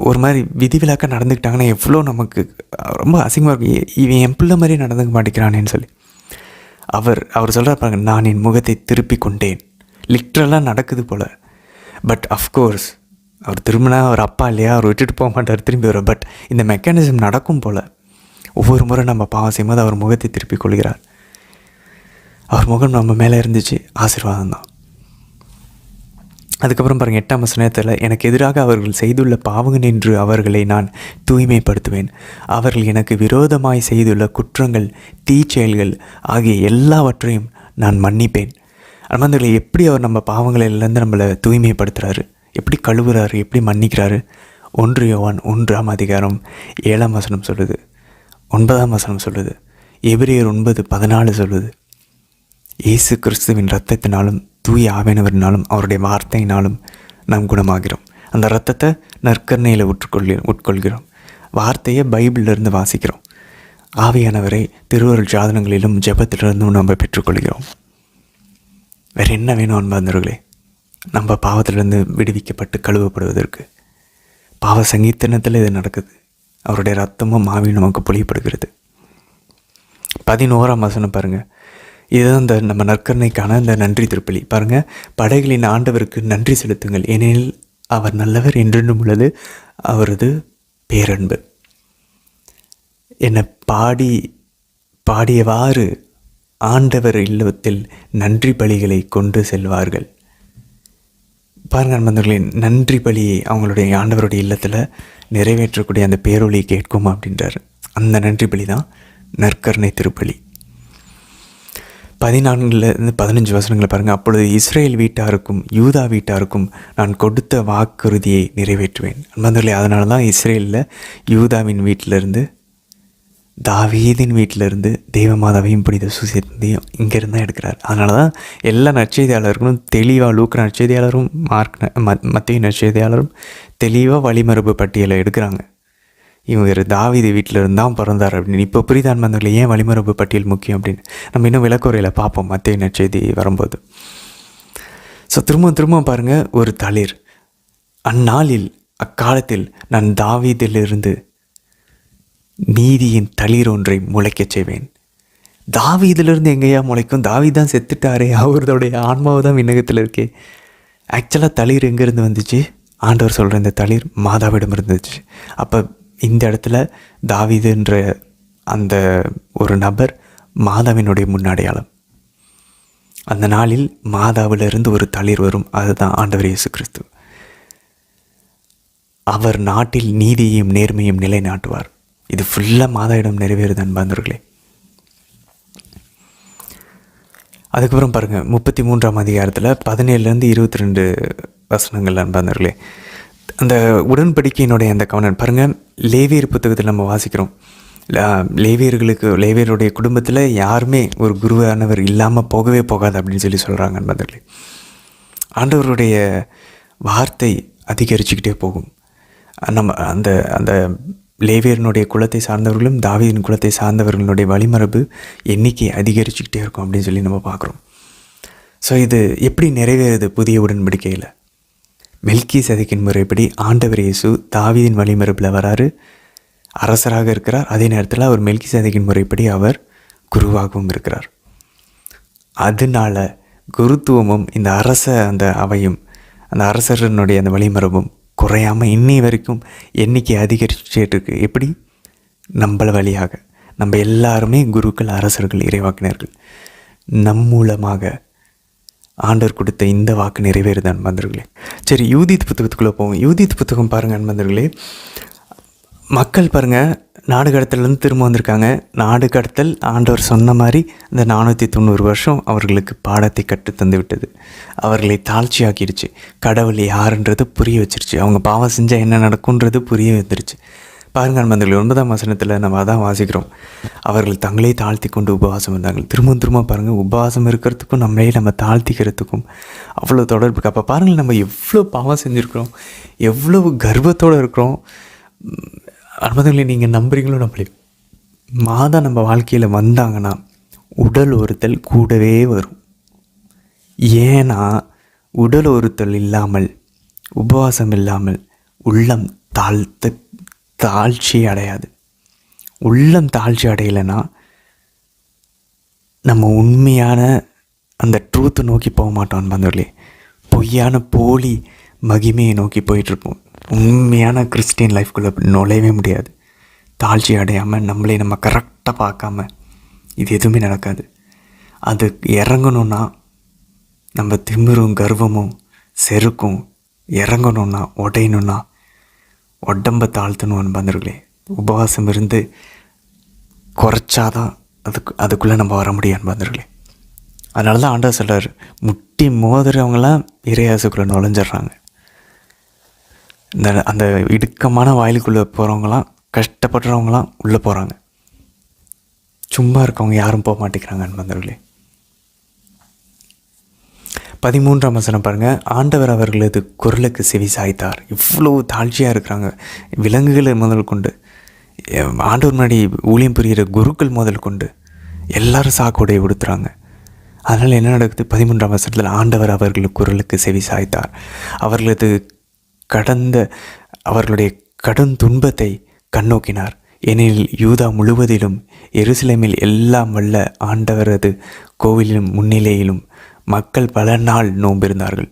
ஒரு மாதிரி விதிவிலக்காக நடந்துக்கிட்டாங்கன்னா எவ்வளோ நமக்கு ரொம்ப அசிங்கமாக இருக்கும். இவன் என் பிள்ளை மாதிரியே நடந்துக்க மாட்டேங்கிறானேன்னு சொல்லி அவர் சொல்கிறார் பாருங்க, நான் என் முகத்தை திருப்பி கொண்டேன். லிட்ரலாக நடக்குது போல். பட் அஃப்கோர்ஸ் அவர் திரும்பினா அவர் அப்பா இல்லையா, அவர் விட்டுட்டு போக மாட்டார், திரும்பி வரும். பட் இந்த மெக்கானிசம் நடக்கும் போல். ஒவ்வொரு முறை நம்ம பாவம் செய்யும்போது அவர் முகத்தை திருப்பி கொள்கிறார். அவர் முகம் நம்ம மேலே இருந்துச்சு, ஆசீர்வாதம் தான். அதுக்கப்புறம் பாருங்கள் 8ஆம் வசனத்தில், எனக்கு எதிராக அவர்கள் செய்துள்ள பாவங்கள் நின்று அவர்களை நான் தூய்மைப்படுத்துவேன். அவர்கள் எனக்கு விரோதமாய் செய்துள்ள குற்றங்கள், தீச்செயல்கள் ஆகிய எல்லாவற்றையும் நான் மன்னிப்பேன். அன்பார்ந்தவர்களே, எப்படி அவர் நம்ம பாவங்களிலேருந்து நம்மளை தூய்மைப்படுத்துகிறாரு, எப்படி கழுவுறாரு, எப்படி மன்னிக்கிறாரு. 1 யோவான் 1ஆம் அதிகாரம் 7ஆம் வசனம் சொல்லுது, 9ஆம் வசனம் சொல்லுது, எபிரேயர் 9:14 சொல்லுது, இயேசு கிறிஸ்துவின் இரத்தத்தினாலும் தூய ஆவியானவரினாலும் அவருடைய வார்த்தையினாலும் நாம் குணமாகிறோம். அந்த இரத்தத்தை நற்கருணையில் உட்கொள்கிறோம். வார்த்தையை பைபிளிலிருந்து வாசிக்கிறோம். ஆவியானவரை திருவருள் சாதனங்களிலும் ஜெபத்திலிருந்தும் நம்ம பெற்றுக்கொள்கிறோம். வேறு என்ன வேணும் அன்பார்ந்தவர்களே? நம்ம பாவத்திலிருந்து விடுவிக்கப்பட்டு கழுவப்படுவதற்கு. பாவ சங்கீர்த்தனத்தில் இது நடக்குது. அவருடைய ரத்தமும் ஆவியும் நமக்கு பொழியப்படுகிறது. 11ஆம் வசனம் பாருங்கள், இதுதான் இந்த நம்ம நற்கருணைக்கான இந்த நன்றி திருப்பலி. பாருங்கள், படைகளின் ஆண்டவருக்கு நன்றி செலுத்துங்கள், ஏனெனில் அவர் நல்லவர், என்றென்றும் உள்ளது அவரது பேரன்பு. என்னை பாடியவாறு ஆண்டவர் இல்லத்தில் நன்றி பலிகளை கொண்டு செல்வார்கள். பாருங்கள் நண்பர்களே, நன்றி பலியை அவங்களுடைய ஆண்டவருடைய இல்லத்தில் நிறைவேற்றக்கூடிய அந்த பேரொலியை கேட்கும் அப்படின்றார். அந்த நன்றி பலி தான் நற்கருணை திருப்பலி. 14-15 வசனங்களை பாருங்கள். அப்பொழுது இஸ்ரேல் வீட்டாருக்கும் யூதா வீட்டாருக்கும் நான் கொடுத்த வாக்குறுதியை நிறைவேற்றுவேன். நண்பர்களே, அதனால தான் இஸ்ரேலில் யூதாவின் வீட்டிலேருந்து தாவீதின் வீட்டிலேருந்து தேவமாதாவையும் புனித சுசேத்தையும் இங்கேருந்து தான் எடுக்கிறார். அதனால தான் எல்லா நற்செய்தியாளர்களும் தெளிவாக, லூக்கா நற்செய்தியாளரும் மத்தேயு நற்செய்தியாளரும் தெளிவாக வழிமரபு பட்டியலை எடுக்கிறாங்க. இவர் தாவீது வீட்டில் இருந்தால் பிறந்தார் அப்படின்னு. இப்போ புரிதான் வந்தவங்களை ஏன் வழிமரபு பட்டியல் முக்கியம் அப்படின்னு நம்ம இன்னும் விளக்குறையில் பார்ப்போம் மத்தேயு நற்செய்தி வரும்போது. ஸோ திரும்ப பாருங்கள், ஒரு தளிர். அக்காலத்தில் நான் தாவீதிலிருந்து நீதியின் தளிர் ஒன்றை முளைக்கச் செய்வேன். தாவீதிலிருந்து எங்கேயா முளைக்கும்? தாவீது தான் செத்துட்டாரே, அவருடைய ஆன்மாவை தான் விண்ணகத்தில் இருக்கே. ஆக்சுவலாக தளிர் எங்கேருந்து வந்துச்சு? ஆண்டவர் சொல்கிற இந்த தளிர் மாதாவிடம் இருந்துச்சு. அப்போ இந்த இடத்துல தாவீதுன்ற அந்த ஒரு நபர் மாதாவினுடைய முன்னடையாளம். அந்த நாளில் மாதாவிலிருந்து ஒரு தளிர் வரும், அதுதான் ஆண்டவர் இயேசு கிறிஸ்து. அவர் நாட்டில் நீதியையும் நேர்மையும் நிலைநாட்டுவார். இது ஃபுல்லாக மாதாவிடம் நிறைவேறுது அன்பார்ந்தவர்களே. அதுக்கப்புறம் பாருங்கள் 33ஆம் அதிகாரத்தில் 17-22 வசனங்கள் அன்பார்ந்தவர்களே. அந்த உடன்படிக்கையினுடைய அந்த கவனம் பாருங்கள். லேவியர் புத்தகத்தில் நம்ம வாசிக்கிறோம், லேவியருடைய குடும்பத்தில் யாருமே ஒரு குருவானவர் இல்லாமல் போகவே போகாது அப்படின்னு சொல்லி சொல்கிறாங்க அன்பார்ந்தவர்களே. ஆண்டவருடைய வார்த்தை அதிகரிச்சுக்கிட்டே போகும். நம்ம அந்த அந்த லேவியனுடைய குலத்தை சார்ந்தவர்களும் தாவீதின் குலத்தை சார்ந்தவர்களுடைய வழிமரபு எண்ணிக்கை அதிகரிச்சுக்கிட்டே இருக்கும் அப்படின்னு சொல்லி நம்ம பார்க்குறோம். ஸோ இது எப்படி நிறைவேறுது? புதிய உடன்படிக்கையில் மெல்கிசேதேக்கின் முறைப்படி ஆண்டவர் இயேசு தாவீதின் வழிமரபில் வராரு, அரசராக இருக்கிறார். அதே நேரத்தில் அவர் மெல்கிசேதேக்கின் முறைப்படி அவர் குருவாகவும் இருக்கிறார். அதனால குருத்துவமும் இந்த அந்த அவையும் அந்த அரசரனுடைய அந்த வழிமரபும் குறையாமல் இன்னி வரைக்கும் எண்ணிக்கை அதிகரிச்சுட்டே இருக்கு. எப்படி? நம்மள வழியாக நம்ம எல்லாருமே குருக்கள், அரசர்கள், இறைவாக்கினர்கள். நம் மூலமாக ஆண்டவர் கொடுத்த இந்த வாக்கு நிறைவேறுது அன்பந்தர்களே. சரி, யூதித் புத்தகத்துக்குள்ளே போவோம். யூதித் புத்தகம் பாருங்கள் அன்பந்தர்களே. மக்கள் பாருங்கள், நாடு கடத்தலேருந்து திரும்ப வந்திருக்காங்க. நாடு கடத்தல் ஆண்டவர் சொன்ன மாதிரி இந்த 490 வருஷம் அவர்களுக்கு பாடத்தை கற்றுத்தந்து விட்டது. அவர்களை தாழ்ச்சியாக்கிடுச்சு. கடவுள் யாருன்றது புரிய வச்சிருச்சு. அவங்க பாவம் செஞ்சால் என்ன நடக்கும்ன்றது புரிய வந்துருச்சு. பாருங்கள் அன்பர்களே, 9ஆம் வசனத்தில் நம்ம அதான் வாசிக்கிறோம். அவர்கள் தங்களே தாழ்த்தி கொண்டு உபவாசம் இருந்தார்கள். திரும்ப பாருங்கள், உபவாசம் இருக்கிறதுக்கும் நம்மளே நம்ம தாழ்த்திக்கிறதுக்கும் அவ்வளோ தொடர்பு இருக்குது. அப்போ பாருங்கள், நம்ம எவ்வளோ பாவம் செஞ்சுருக்கிறோம், எவ்வளவு கர்வத்தோடு இருக்கிறோம். அன்பர்களே, நீங்கள் நம்புறீங்களோ நம்மளே, மாதம் நம்ம வாழ்க்கையில் வந்தாங்கன்னா உடல் ஒருத்தல் கூடவே வரும். ஏன்னா உடல் ஒருத்தல் இல்லாமல், உபவாசம் இல்லாமல் உள்ளம் தாழ்ச்சி அடையாது. உள்ளம் தாழ்ச்சி அடையலைன்னா நம்ம உண்மையான அந்த ட்ரூத்தை நோக்கி போக மாட்டோம் அன்பர்களே. பொய்யான போலி மகிமையை நோக்கி போயிட்டுருப்போம். உண்மையான கிறிஸ்டியன் லைஃப்குள்ளே நுழையவே முடியாது. தாழ்ச்சி அடையாமல் நம்மளே நம்ம கரெக்டாக பார்க்காம இது எதுவுமே நடக்காது. அது இறங்கணுன்னா நம்ம திமிரும் கர்வமும் செருக்கும் இறங்கணுன்னா, உடையணுன்னா உடம்பை தாழ்த்தணும் அன்பர்களே. உபவாசம் இருந்து குறைச்சாதான் அதுக்குள்ளே நம்ம வர முடியும் அன்பர்களே. அதனால தான் ஆண்டவர் சொல்கிறார், முட்டி மோதுறவங்களாம் இறையாசுக்குள்ளே நுழைஞ்சிட்றாங்க. அந்த இடுக்கமான வாயிலுக்குள்ளே போகிறவங்களாம், கஷ்டப்படுறவங்களாம் உள்ளே போகிறாங்க. சும்மா இருக்கவங்க யாரும் போக மாட்டேங்கிறாங்க அன்பர்களே. 13ஆம் வசனம் பாருங்கள். ஆண்டவர் அவர்களது குரலுக்கு செவி சாய்த்தார். இவ்வளோ தாழ்ச்சியாக இருக்கிறாங்க. விலங்குகளை முதல் கொண்டு, ஆண்டவர் முன்னாடி ஊழியம் புரிகிற குருக்கள் முதல் கொண்டு எல்லாரும் சாக்கோடையை உடுத்துறாங்க. அதனால் என்ன நடக்குது? 13ஆம் வசனத்தில் ஆண்டவர் அவர்களுக்கு குரலுக்கு செவி சாய்த்தார். அவர்களுடைய கடும் துன்பத்தை கண்ணோக்கினார். ஏனெனில் யூதா முழுவதிலும் எருசலேமில் எல்லாம் வல்ல ஆண்டவரது கோவிலிலும் முன்னிலையிலும் மக்கள் பல நாள் நோன்பு இருந்தார்கள்.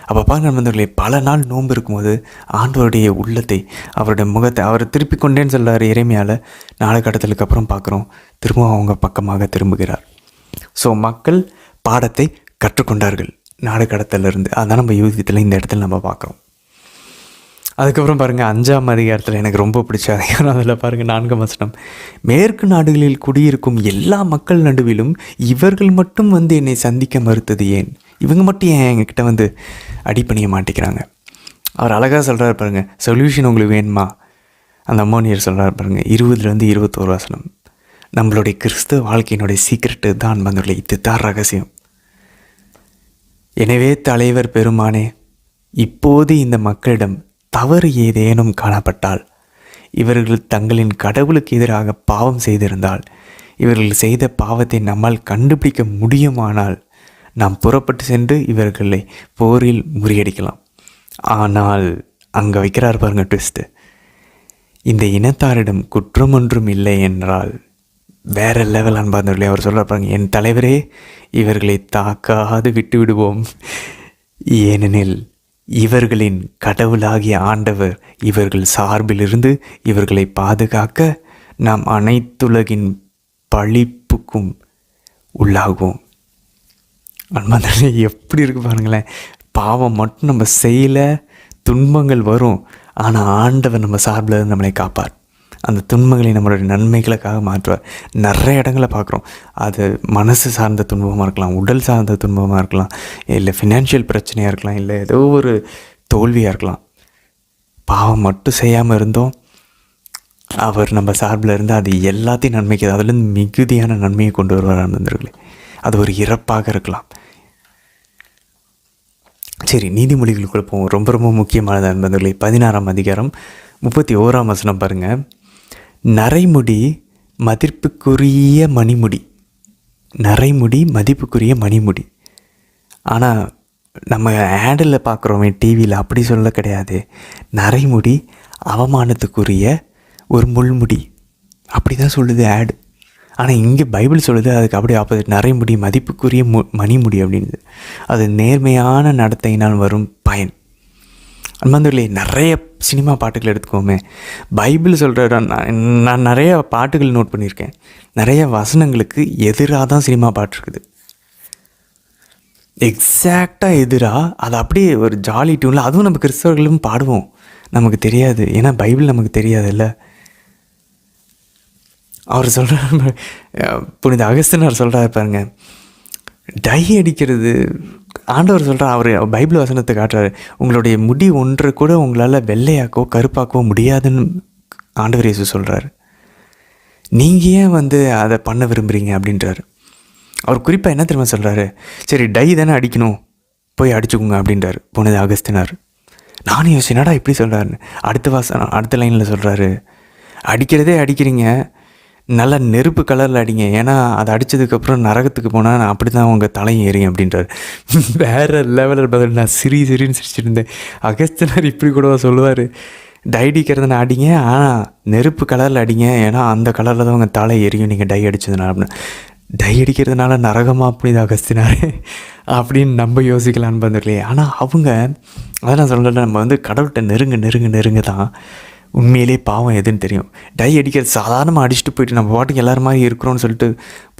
அப்போ பாருங்க நண்பர்களே, பல நாள் நோன்பு இருக்கும்போது ஆண்டவருடைய உள்ளத்தை, அவருடைய முகத்தை அவர் திருப்பி கொண்டேன்னு சொல்கிறார் எரேமியாவில். நாலு கடத்தலுக்கு அப்புறம் பார்க்குறோம், திரும்பவும் அவங்க பக்கமாக திரும்புகிறார். ஸோ மக்கள் பாடத்தை கற்றுக்கொண்டார்கள் நாடு கடத்தலிருந்து. அதான் நம்ம யூதத்தில் இந்த இடத்துல நம்ம பார்க்குறோம். அதுக்கப்புறம் பாருங்கள் 5ஆம் அதிகாரத்தில் எனக்கு ரொம்ப பிடிச்ச அதிகாரம். அதில் பாருங்கள் 4ஆம் வசனம். மேற்கு நாடுகளில் குடியிருக்கும் எல்லா மக்கள் நடுவிலும் இவர்கள் மட்டும் வந்து என்னை சந்திக்க மறுத்தது ஏன்? இவங்க மட்டும் ஏன் எங்ககிட்ட வந்து அடிப்பணிய மாட்டேங்கிறாங்க? அவர் அழகாக சொல்கிறார் பாருங்கள், சொல்யூஷன் உங்களுக்கு வேணுமா? அந்த அம்மோனியர் சொல்கிறார் பாருங்கள் 20-21 வசனம். நம்மளுடைய கிறிஸ்துவ வாழ்க்கையினுடைய சீக்ரெட்டு தான் வந்துள்ள இதுதான் ரகசியம். எனவே தலைவர் பெருமானே, இப்போது இந்த மக்களிடம் தவறு ஏதேனும் காணப்பட்டால், இவர்கள் தங்களின் கடவுளுக்கு எதிராக பாவம் செய்திருந்தால், இவர்கள் செய்த பாவத்தை நம்மால் கண்டுபிடிக்க முடியுமானால் நாம் புறப்பட்டு சென்று இவர்களை போரில் முறியடிக்கலாம். ஆனால் அங்கே வைக்கிறார் பாருங்க ட்விஸ்ட்டு. இந்த இனத்தாரிடம் குற்றம் ஒன்றும் இல்லை என்றால் வேற லெவல் அன்பார்ந்தவர்களே. அவர் சொல்கிறார் பாருங்க, என் தலைவரே, இவர்களை தாக்காது விட்டு விடுவோம். ஏனெனில் இவர்களின் கடவுளாகிய ஆண்டவர் இவர்கள் சார்பிலிருந்து இவர்களை பாதுகாக்க நாம் அனைத்துலகின் பழிப்புக்கும் உள்ளாகுவோம். அன்பார்ந்தவர்களே, எப்படி இருக்கு பாருங்களேன். பாவம் மட்டும் நம்ம செய்யலை, துன்பங்கள் வரும், ஆனால் ஆண்டவர் நம்ம சார்பில் இருந்து நம்மளை காப்பார். அந்த துன்பங்களை நம்மளுடைய நன்மைகளுக்காக மாற்றுவார். நிறைய இடங்களை பார்க்குறோம். அது மனசு சார்ந்த துன்பமாக இருக்கலாம், உடல் சார்ந்த துன்பமாக இருக்கலாம், இல்லை ஃபினான்ஷியல் பிரச்சனையாக இருக்கலாம், இல்லை ஏதோ ஒரு தோல்வியாக இருக்கலாம். பாவம் மட்டும் செய்யாமல் இருந்தோம், அவர் நம்ம சார்பில் இருந்து அது எல்லாத்தையும் நன்மைக்கு, அதுலேருந்து மிகுதியான நன்மையை கொண்டு வருவார் நண்பர்களே. அது ஒரு இறப்பாக இருக்கலாம். சரி, நீதிமொழிகளுக்குள்ள போவோம். ரொம்ப ரொம்ப முக்கியமானது நண்பர்களே. 16ஆம் அதிகாரம் 31ஆம் வசனம் பாருங்கள். நரைமுடி மதிப்புக்குரிய மணிமுடி, நரைமுடி மதிப்புக்குரிய மணிமுடி. ஆனால் நம்ம ஆடில் பார்க்குறோமே டிவியில், அப்படி சொல்ல கிடையாது. நரைமுடி அவமானத்துக்குரிய ஒரு முள்முடி, அப்படி தான் சொல்லுது ஆடு. ஆனால் இங்கே பைபிள் சொல்லுது அதுக்கு அப்படியே ஆப்போசிட். நரைமுடி மதிப்புக்குரிய மணிமுடி அப்படின்னு. அது நேர்மையான நடத்தையினால் வரும் பயன். அன்பார்ந்தவர்களே, நிறைய சினிமா பாட்டுகள் எடுத்துக்கோமே, பைபிள் சொல்கிற நான் நிறைய பாட்டுகள் நோட் பண்ணியிருக்கேன். நிறைய வசனங்களுக்கு எதிராக தான் சினிமா பாட்டு இருக்குது. எக்ஸாக்டாக எதிராக. அது அப்படியே ஒரு ஜாலி டியூனில், அதுவும் நம்ம கிறிஸ்தவர்களும் பாடுவோம். நமக்கு தெரியாது, ஏன்னா பைபிள் நமக்கு தெரியாது இல்லை. அவர் சொல்கிறார், புனித அகஸ்தினார் சொல்கிறார் பாருங்க, டை அடிக்கிறது ஆண்டவர் சொல்கிறார், அவர் பைபிள் வசனத்தை காட்டுறாரு, உங்களுடைய முடி ஒன்றை கூட உங்களால் வெள்ளையாக்கவோ கருப்பாக்கவோ முடியாதுன்னு ஆண்டவர் இயேசு சொல்கிறார். நீங்கள் ஏன் அதை பண்ண விரும்புகிறீங்க அப்படின்றாரு. அவர் குறிப்பாக என்ன தெரியுமா சொல்கிறாரு, சரி டை தானே அடிக்கணும், போய் அடிச்சுக்கோங்க அப்படின்றாரு புனித அகஸ்தினார். நானும் யோசிச்சேனடா இப்படி சொல்கிறாருன்னு. அடுத்த லைனில் சொல்கிறாரு, அடிக்கிறதே அடிக்கிறீங்க, நல்லா நெருப்பு கலரில் அடிங்க, ஏன்னா அதை அடித்ததுக்கப்புறம் நரகத்துக்கு போனால் நான் அப்படி தான் உங்கள் தலையும் ஏறிங்க அப்படின்றார். வேறு லெவலில் பதில். நான் சிரின்னு சிரிச்சுட்டு இருந்தேன். அகஸ்தினார் இப்படி கூட சொல்லுவார், டை அடிக்கிறதுனா அடிங்க, ஆனால் நெருப்பு கலரில் அடிங்க, ஏன்னா அந்த கலரில் தான் உங்கள் தலை எரியும் நீங்கள் டை அடித்ததுனால அப்படின்னு. டை அடிக்கிறதுனால நரகமாக அப்படி அகஸ்தினார் அப்படின்னு நம்ம யோசிக்கலான்னு வந்துடலையே. ஆனால் அவங்க அதை நான் சொல்லலை, நம்ம கடவுள்கிட்ட நெருங்க தான் உண்மையிலே பாவம் எதுன்னு தெரியும். டை அடிக்கிறது சாதாரணமாக அடிச்சுட்டு போயிட்டு நம்ம பாட்டுக்கு எல்லோரும் மாதிரி இருக்கிறோன்னு சொல்லிட்டு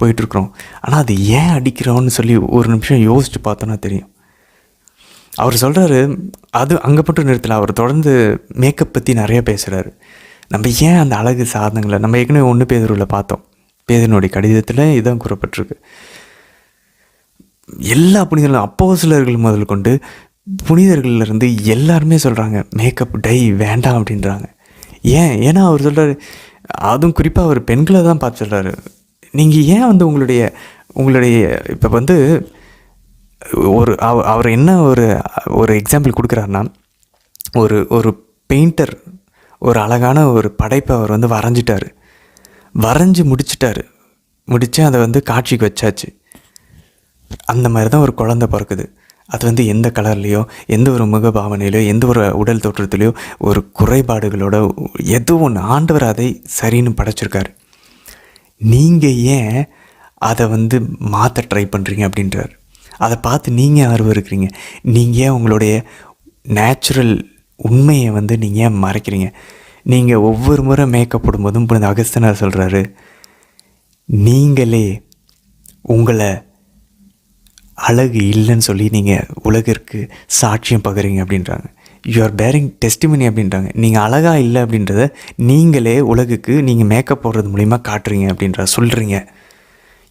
போயிட்டுருக்குறோம். ஆனால் அது ஏன் அடிக்கிறோன்னு சொல்லி ஒரு நிமிஷம் யோசித்து பார்த்தோன்னா தெரியும். அவர் சொல்கிறாரு, அது அங்கே மட்டும் நிறுத்தலை, அவர் தொடர்ந்து மேக்கப் பற்றி நிறைய பேசுகிறாரு. நம்ம ஏன் அந்த அழகு சாதனங்களை நம்ம ஏற்கனவே 1 பேதுருவில் பார்த்தோம். பேதுருனுடைய கடிதத்தில் இதான் கூறப்பட்டிருக்கு. எல்லா புனிதர்களும் அப்போஸ்தலர்கள் முதல் கொண்டு புனிதர்கள்லேருந்து எல்லாருமே சொல்கிறாங்க மேக்கப் டை வேண்டாம் அப்படின்றாங்க. ஏன்னா அவர் சொல்கிறாரு, அதுவும் குறிப்பாக அவர் பெண்களை தான் பார்த்து சொல்கிறாரு, நீங்கள் ஏன் உங்களுடைய இப்போ அவர் என்ன ஒரு எக்ஸாம்பிள் கொடுக்குறாருன்னா, ஒரு பெயிண்டர் ஒரு அழகான ஒரு படைப்பை அவர் வரைஞ்சி முடித்து அதை காட்சிக்கு வச்சாச்சு. அந்த மாதிரி தான் ஒரு குழந்தை பிறக்குது. அது எந்த கலர்லேயோ எந்த ஒரு முகபாவனையிலையோ எந்த ஒரு உடல் தோற்றத்துலேயோ ஒரு குறைபாடுகளோட ஏதோ ஒன்று ஆண்டவர் அதை சரின்னு படைச்சிருக்காரு. நீங்கள் ஏன் அதை மாற்ற ட்ரை பண்ணுறீங்க அப்படின்றார். அதை பார்த்து நீங்கள் ஆர்வம் இருக்கிறீங்க. நீங்கள் ஏன் உங்களுடைய நேச்சுரல் உண்மையை நீங்கள் ஏன் மறைக்கிறீங்க? நீங்கள் ஒவ்வொரு முறை மேக்கப் போடும்போதும் புனித அகஸ்தினார் சொல்கிறாரு, நீங்களே உங்களை அழகு இல்லைன்னு சொல்லி நீங்கள் உலகிற்கு சாட்சியம் பகறீங்க அப்படின்றாங்க. யூ ஆர் பேரிங் டெஸ்டிமனி அப்படின்றாங்க. நீங்கள் அழகாக இல்லை அப்படின்றத நீங்களே உலகுக்கு நீங்கள் மேக்கப் போடுறது மூலிமா காட்டுறீங்க அப்படின்ற சொல்கிறீங்க.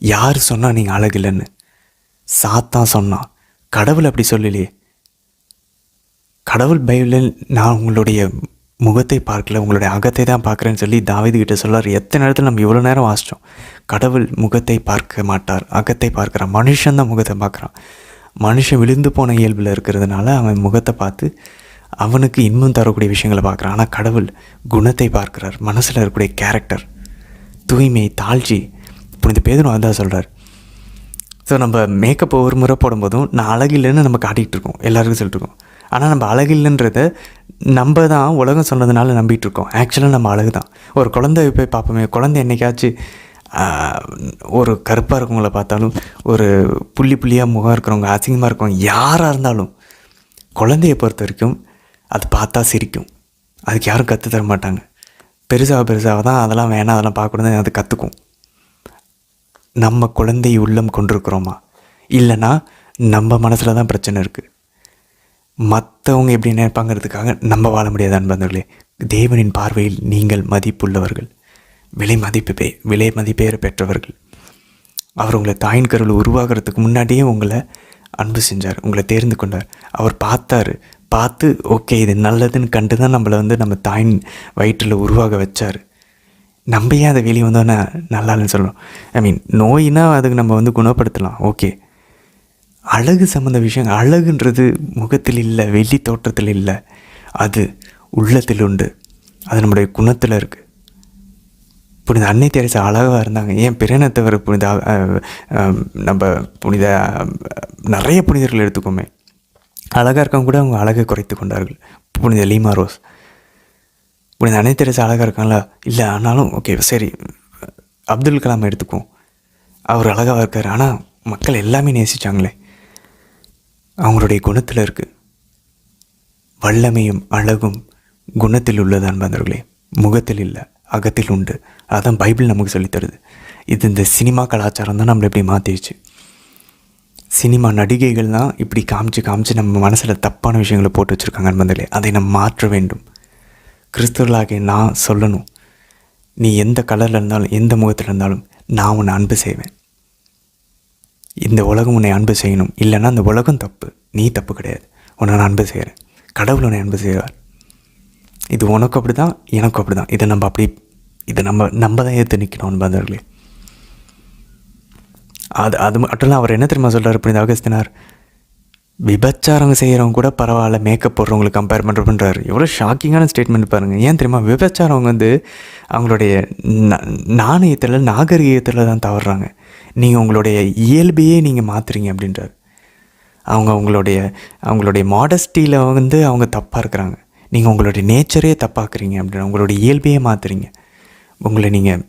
யார் சொன்னால் நீங்கள் அழகு இல்லைன்னு? சாத்தான் சொன்னான். கடவுள் அப்படி சொல்லலையே. கடவுள் பைபிளில் நான் உங்களுடைய முகத்தை பார்க்கல, உங்களுடைய அகத்தை தான் பார்க்குறேன்னு சொல்லி தாவீது கிட்ட சொல்லார். எத்தனை நேரத்தில் நம்ம இவ்வளோ நேரம் வாசித்தோம். கடவுள் முகத்தை பார்க்க மாட்டார், அகத்தை பார்க்குறான். மனுஷன்தான் முகத்தை பார்க்குறான். மனுஷன் விழுந்து போன இயல்பில் இருக்கிறதுனால அவன் முகத்தை பார்த்து அவனுக்கு இன்பம் தரக்கூடிய விஷயங்களை பார்க்குறான். ஆனால் கடவுள் குணத்தை பார்க்குறார், மனசில் இருக்கக்கூடிய கேரக்டர், தூய்மை, தாழ்ச்சி. புனித பேதுரு அதான் சொல்கிறார். ஸோ நம்ம மேக்கப் ஒவ்வொரு முறை போடும்போதும் நான் அழகில்லைன்னு நம்ம காட்டிகிட்டு இருக்கோம், எல்லாருக்கும் சொல்லிட்டுருக்கோம். ஆனால் நம்ம அழகில்லைன்றத நம்ம தான் உலகம் சொன்னதுனால நம்பிட்டு இருக்கோம். ஆக்சுவலாக நம்ம அழகு தான். ஒரு குழந்தைய போய் பார்ப்போமே, குழந்தை என்றைக்காச்சும் ஒரு கருப்பாக இருக்கவங்கள பார்த்தாலும், ஒரு புள்ளியாக முகம் இருக்கிறவங்க, அசிங்கமாக இருக்கவங்க, யாராக இருந்தாலும் குழந்தைய பொறுத்த வரைக்கும் அது பார்த்தா சிரிக்கும். அதுக்கு யாரும் கற்றுத்தர மாட்டாங்க. பெருசாக தான் அதெல்லாம் வேணாம், அதெல்லாம் பார்க்கக்கூடாது, அது கற்றுக்கும். நம்ம குழந்தை உள்ளம் கொண்டிருக்கிறோமா? இல்லைன்னா நம்ம மனசில் தான் பிரச்சனை இருக்குது. மற்றவங்க எப்படி நினைப்பாங்கிறதுக்காக நம்ம வாழ முடியாது அன்பர்களே. தேவனின் பார்வையில் நீங்கள் மதிப்புள்ளவர்கள், விலை மதிப்பேற பெற்றவர்கள். அவர் உங்களை தாயின் கருவில் உருவாகிறதுக்கு முன்னாடியே உங்களை அன்பு செஞ்சார், உங்களை தேர்ந்து கொண்டார். அவர் பார்த்து ஓகே இது நல்லதுன்னு கண்டு தான் நம்மளை நம்ம தாயின் வயிற்றில் உருவாக வச்சார். நம்ம ஏன் அதை வெளியே வந்தோன்னா நல்லான்னு சொல்லணும். நோயினா அதுக்கு நம்ம குணப்படுத்தலாம், ஓகே. அழகு சம்மந்த விஷயம், அழகுன்றது முகத்தில் இல்லை, வெளி தோற்றத்தில் இல்லை, அது உள்ளத்தில் உண்டு, அது நம்முடைய குணத்தில் இருக்குது. புனித அன்னை தெரசா அழகாக இருந்தாங்க. ஏன் பிறனத்தவர் புனித நிறைய புனிதர்கள் எடுத்துக்கோமே, அழகாக இருக்கவங்க கூட அவங்க அழகை குறைத்து கொண்டார்கள். புனித லீமா ரோஸ், புனித அன்னை தெரசா அழகாக இருக்காங்களா? இல்லை, ஆனாலும் ஓகே சரி. அப்துல் கலாம் எடுத்துக்குவோம், அவர் அழகாக இருக்கார், ஆனால் மக்கள் எல்லாமே நேசித்தாங்களே. அவங்களுடைய குணத்தில் இருக்குது. வல்லமையும் அழகும் குணத்தில் உள்ளது அன்பர்களே, முகத்தில் இல்லை, அகத்தில் உண்டு. அதான் பைபிள் நமக்கு சொல்லித்தருது. இது இந்த சினிமா கலாச்சாரம் தான் நம்மளை இப்படி மாற்றிடுச்சு. சினிமா நடிகைகள் தான் இப்படி காமிச்சு நம்ம மனசில் தப்பான விஷயங்களை போட்டு வச்சுருக்காங்க அன்பர்களே. அதை நம்ம மாற்ற வேண்டும். கிறிஸ்தவர்களாகிய நான் சொல்லணும், நீ எந்த கலரில் இருந்தாலும் எந்த முகத்தில் இருந்தாலும் நான் உன்னை அன்பு செய்வேன். இந்த உலகம் உன்னை அன்பு செய்யணும், இல்லைன்னா அந்த உலகம் தப்பு, நீ தப்பு கிடையாது. உன்னை நான் அன்பு செய்கிறேன். கடவுள் உன்னை அன்பு செய்வார். இது உனக்கு அப்படி தான், எனக்கும் அப்படி தான். இதை நம்ம தான் ஏற்று நிற்கணும் அன்பார்ந்தவர்களே. அது மட்டும் இல்லை, அவர் என்ன தெரியுமா சொல்கிறார் இப்படி இந்த அகஸ்தினார்? விபச்சாரம் செய்கிறவங்க கூட பரவாயில்ல, மேக்கப் போடுறவங்களுக்கு கம்பேர் பண்ணுறாரு. எவ்வளோ ஷாக்கிங்கான ஸ்டேட்மெண்ட் பாருங்கள். ஏன் தெரியுமா? விபச்சாரவங்க அவங்களுடைய நாணயத்தில் நாகரிகத்தில் தான் தவறுறாங்க. நீங்கள் உங்களுடைய இயல்பையே நீங்கள் மாற்றுறீங்க அப்படின்றார். அவங்களுடைய மாடஸ்டியில் அவங்க தப்பாக இருக்கிறாங்க. நீங்கள் உங்களுடைய நேச்சரே தப்பாக்குறீங்க அப்படின்னா, உங்களுடைய இயல்பையே மாற்றுறீங்க. உங்களை நீங்கள்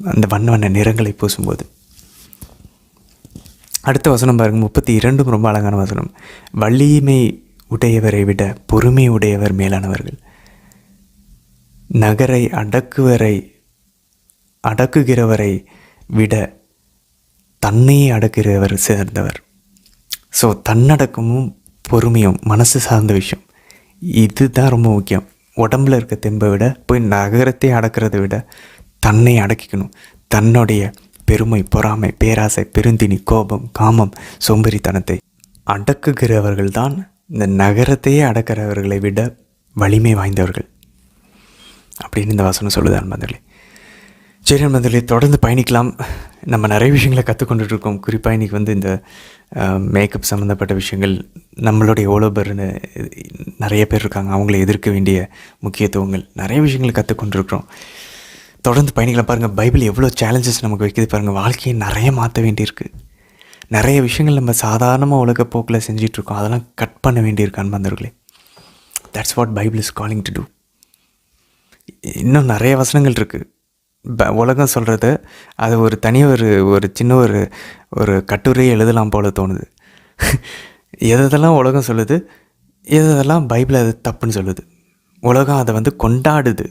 அந்த வண்ண நிறங்களை பூசும்போது. அடுத்த வசனம் பாருங்கள், 32 ரொம்ப அழகான வசனம். வலிமை உடையவரை விட பொறுமை உடையவர் மேலானவர்கள். நகரை அடக்குகிறவரை விட தன்னையே அடக்குகிறவர் சேர்ந்தவர். ஸோ தன்னடக்கமும் பொறுமையும் மனசு சார்ந்த விஷயம். இதுதான் ரொம்ப முக்கியம். உடம்புல இருக்க தெம்பை விட போய் நகரத்தை அடக்கிறத விட தன்னை அடக்கிக்கணும். தன்னுடைய பெருமை, பொறாமை, பேராசை, பெருந்தினி, கோபம், காமம், சோம்பேறித்தனத்தை அடக்குகிறவர்கள் தான் இந்த நகரத்தையே அடக்கிறவர்களை விட வலிமை வாய்ந்தவர்கள் அப்படின்னு இந்த வசனம் சொல்லுது அன்பர்களே. சரி அன்பர்களே, தொடர்ந்து பயணிக்கலாம். நம்ம நிறைய விஷயங்களை கற்றுக்கொண்டுருக்கோம். குறிப்பாக இன்றைக்கி இந்த மேக்கப் சம்மந்தப்பட்ட விஷயங்கள், நம்மளுடைய ஓலோபர்னு நிறைய பேர் இருக்காங்க, அவங்கள எதிர்க்க வேண்டிய முக்கியத்துவங்கள், நிறைய விஷயங்களை கற்றுக்கொண்டிருக்கிறோம். தொடர்ந்து பயணிக்கலாம். பாருங்கள், பைபிள் எவ்வளோ சேலஞ்சஸ் நமக்கு வைக்கிது பாருங்கள். வாழ்க்கையை நிறைய மாற்ற வேண்டியிருக்கு. நிறைய விஷயங்கள் நம்ம சாதாரணமாக உலகப்போக்கில் செஞ்சிட்ருக்கோம், அதெல்லாம் கட் பண்ண வேண்டியிருக்கு அன்பர்களே. That's what Bible is calling to do. இன்னும் நிறைய வசனங்கள் இருக்குது. உலகம் சொல்கிறத அது ஒரு ஒரு சின்ன ஒரு கட்டுரையை எழுதலாம் போல தோணுது. எதெல்லாம் உலகம் சொல்லுது, எதெல்லாம் பைபிள் அது தப்புன்னு சொல்லுது. உலகம் அதை கொண்டாடுது,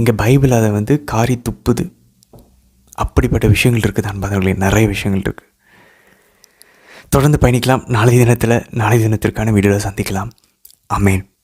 இங்கே பைபிள் அதை காரி துப்புது. அப்படிப்பட்ட விஷயங்கள் இருக்குது அன்பர்களே, நிறைய விஷயங்கள் இருக்குது. தொடர்ந்து பயணிக்கலாம். நாளை தினத்திற்கான வீடியோவில் சந்திக்கலாம். ஆமென்.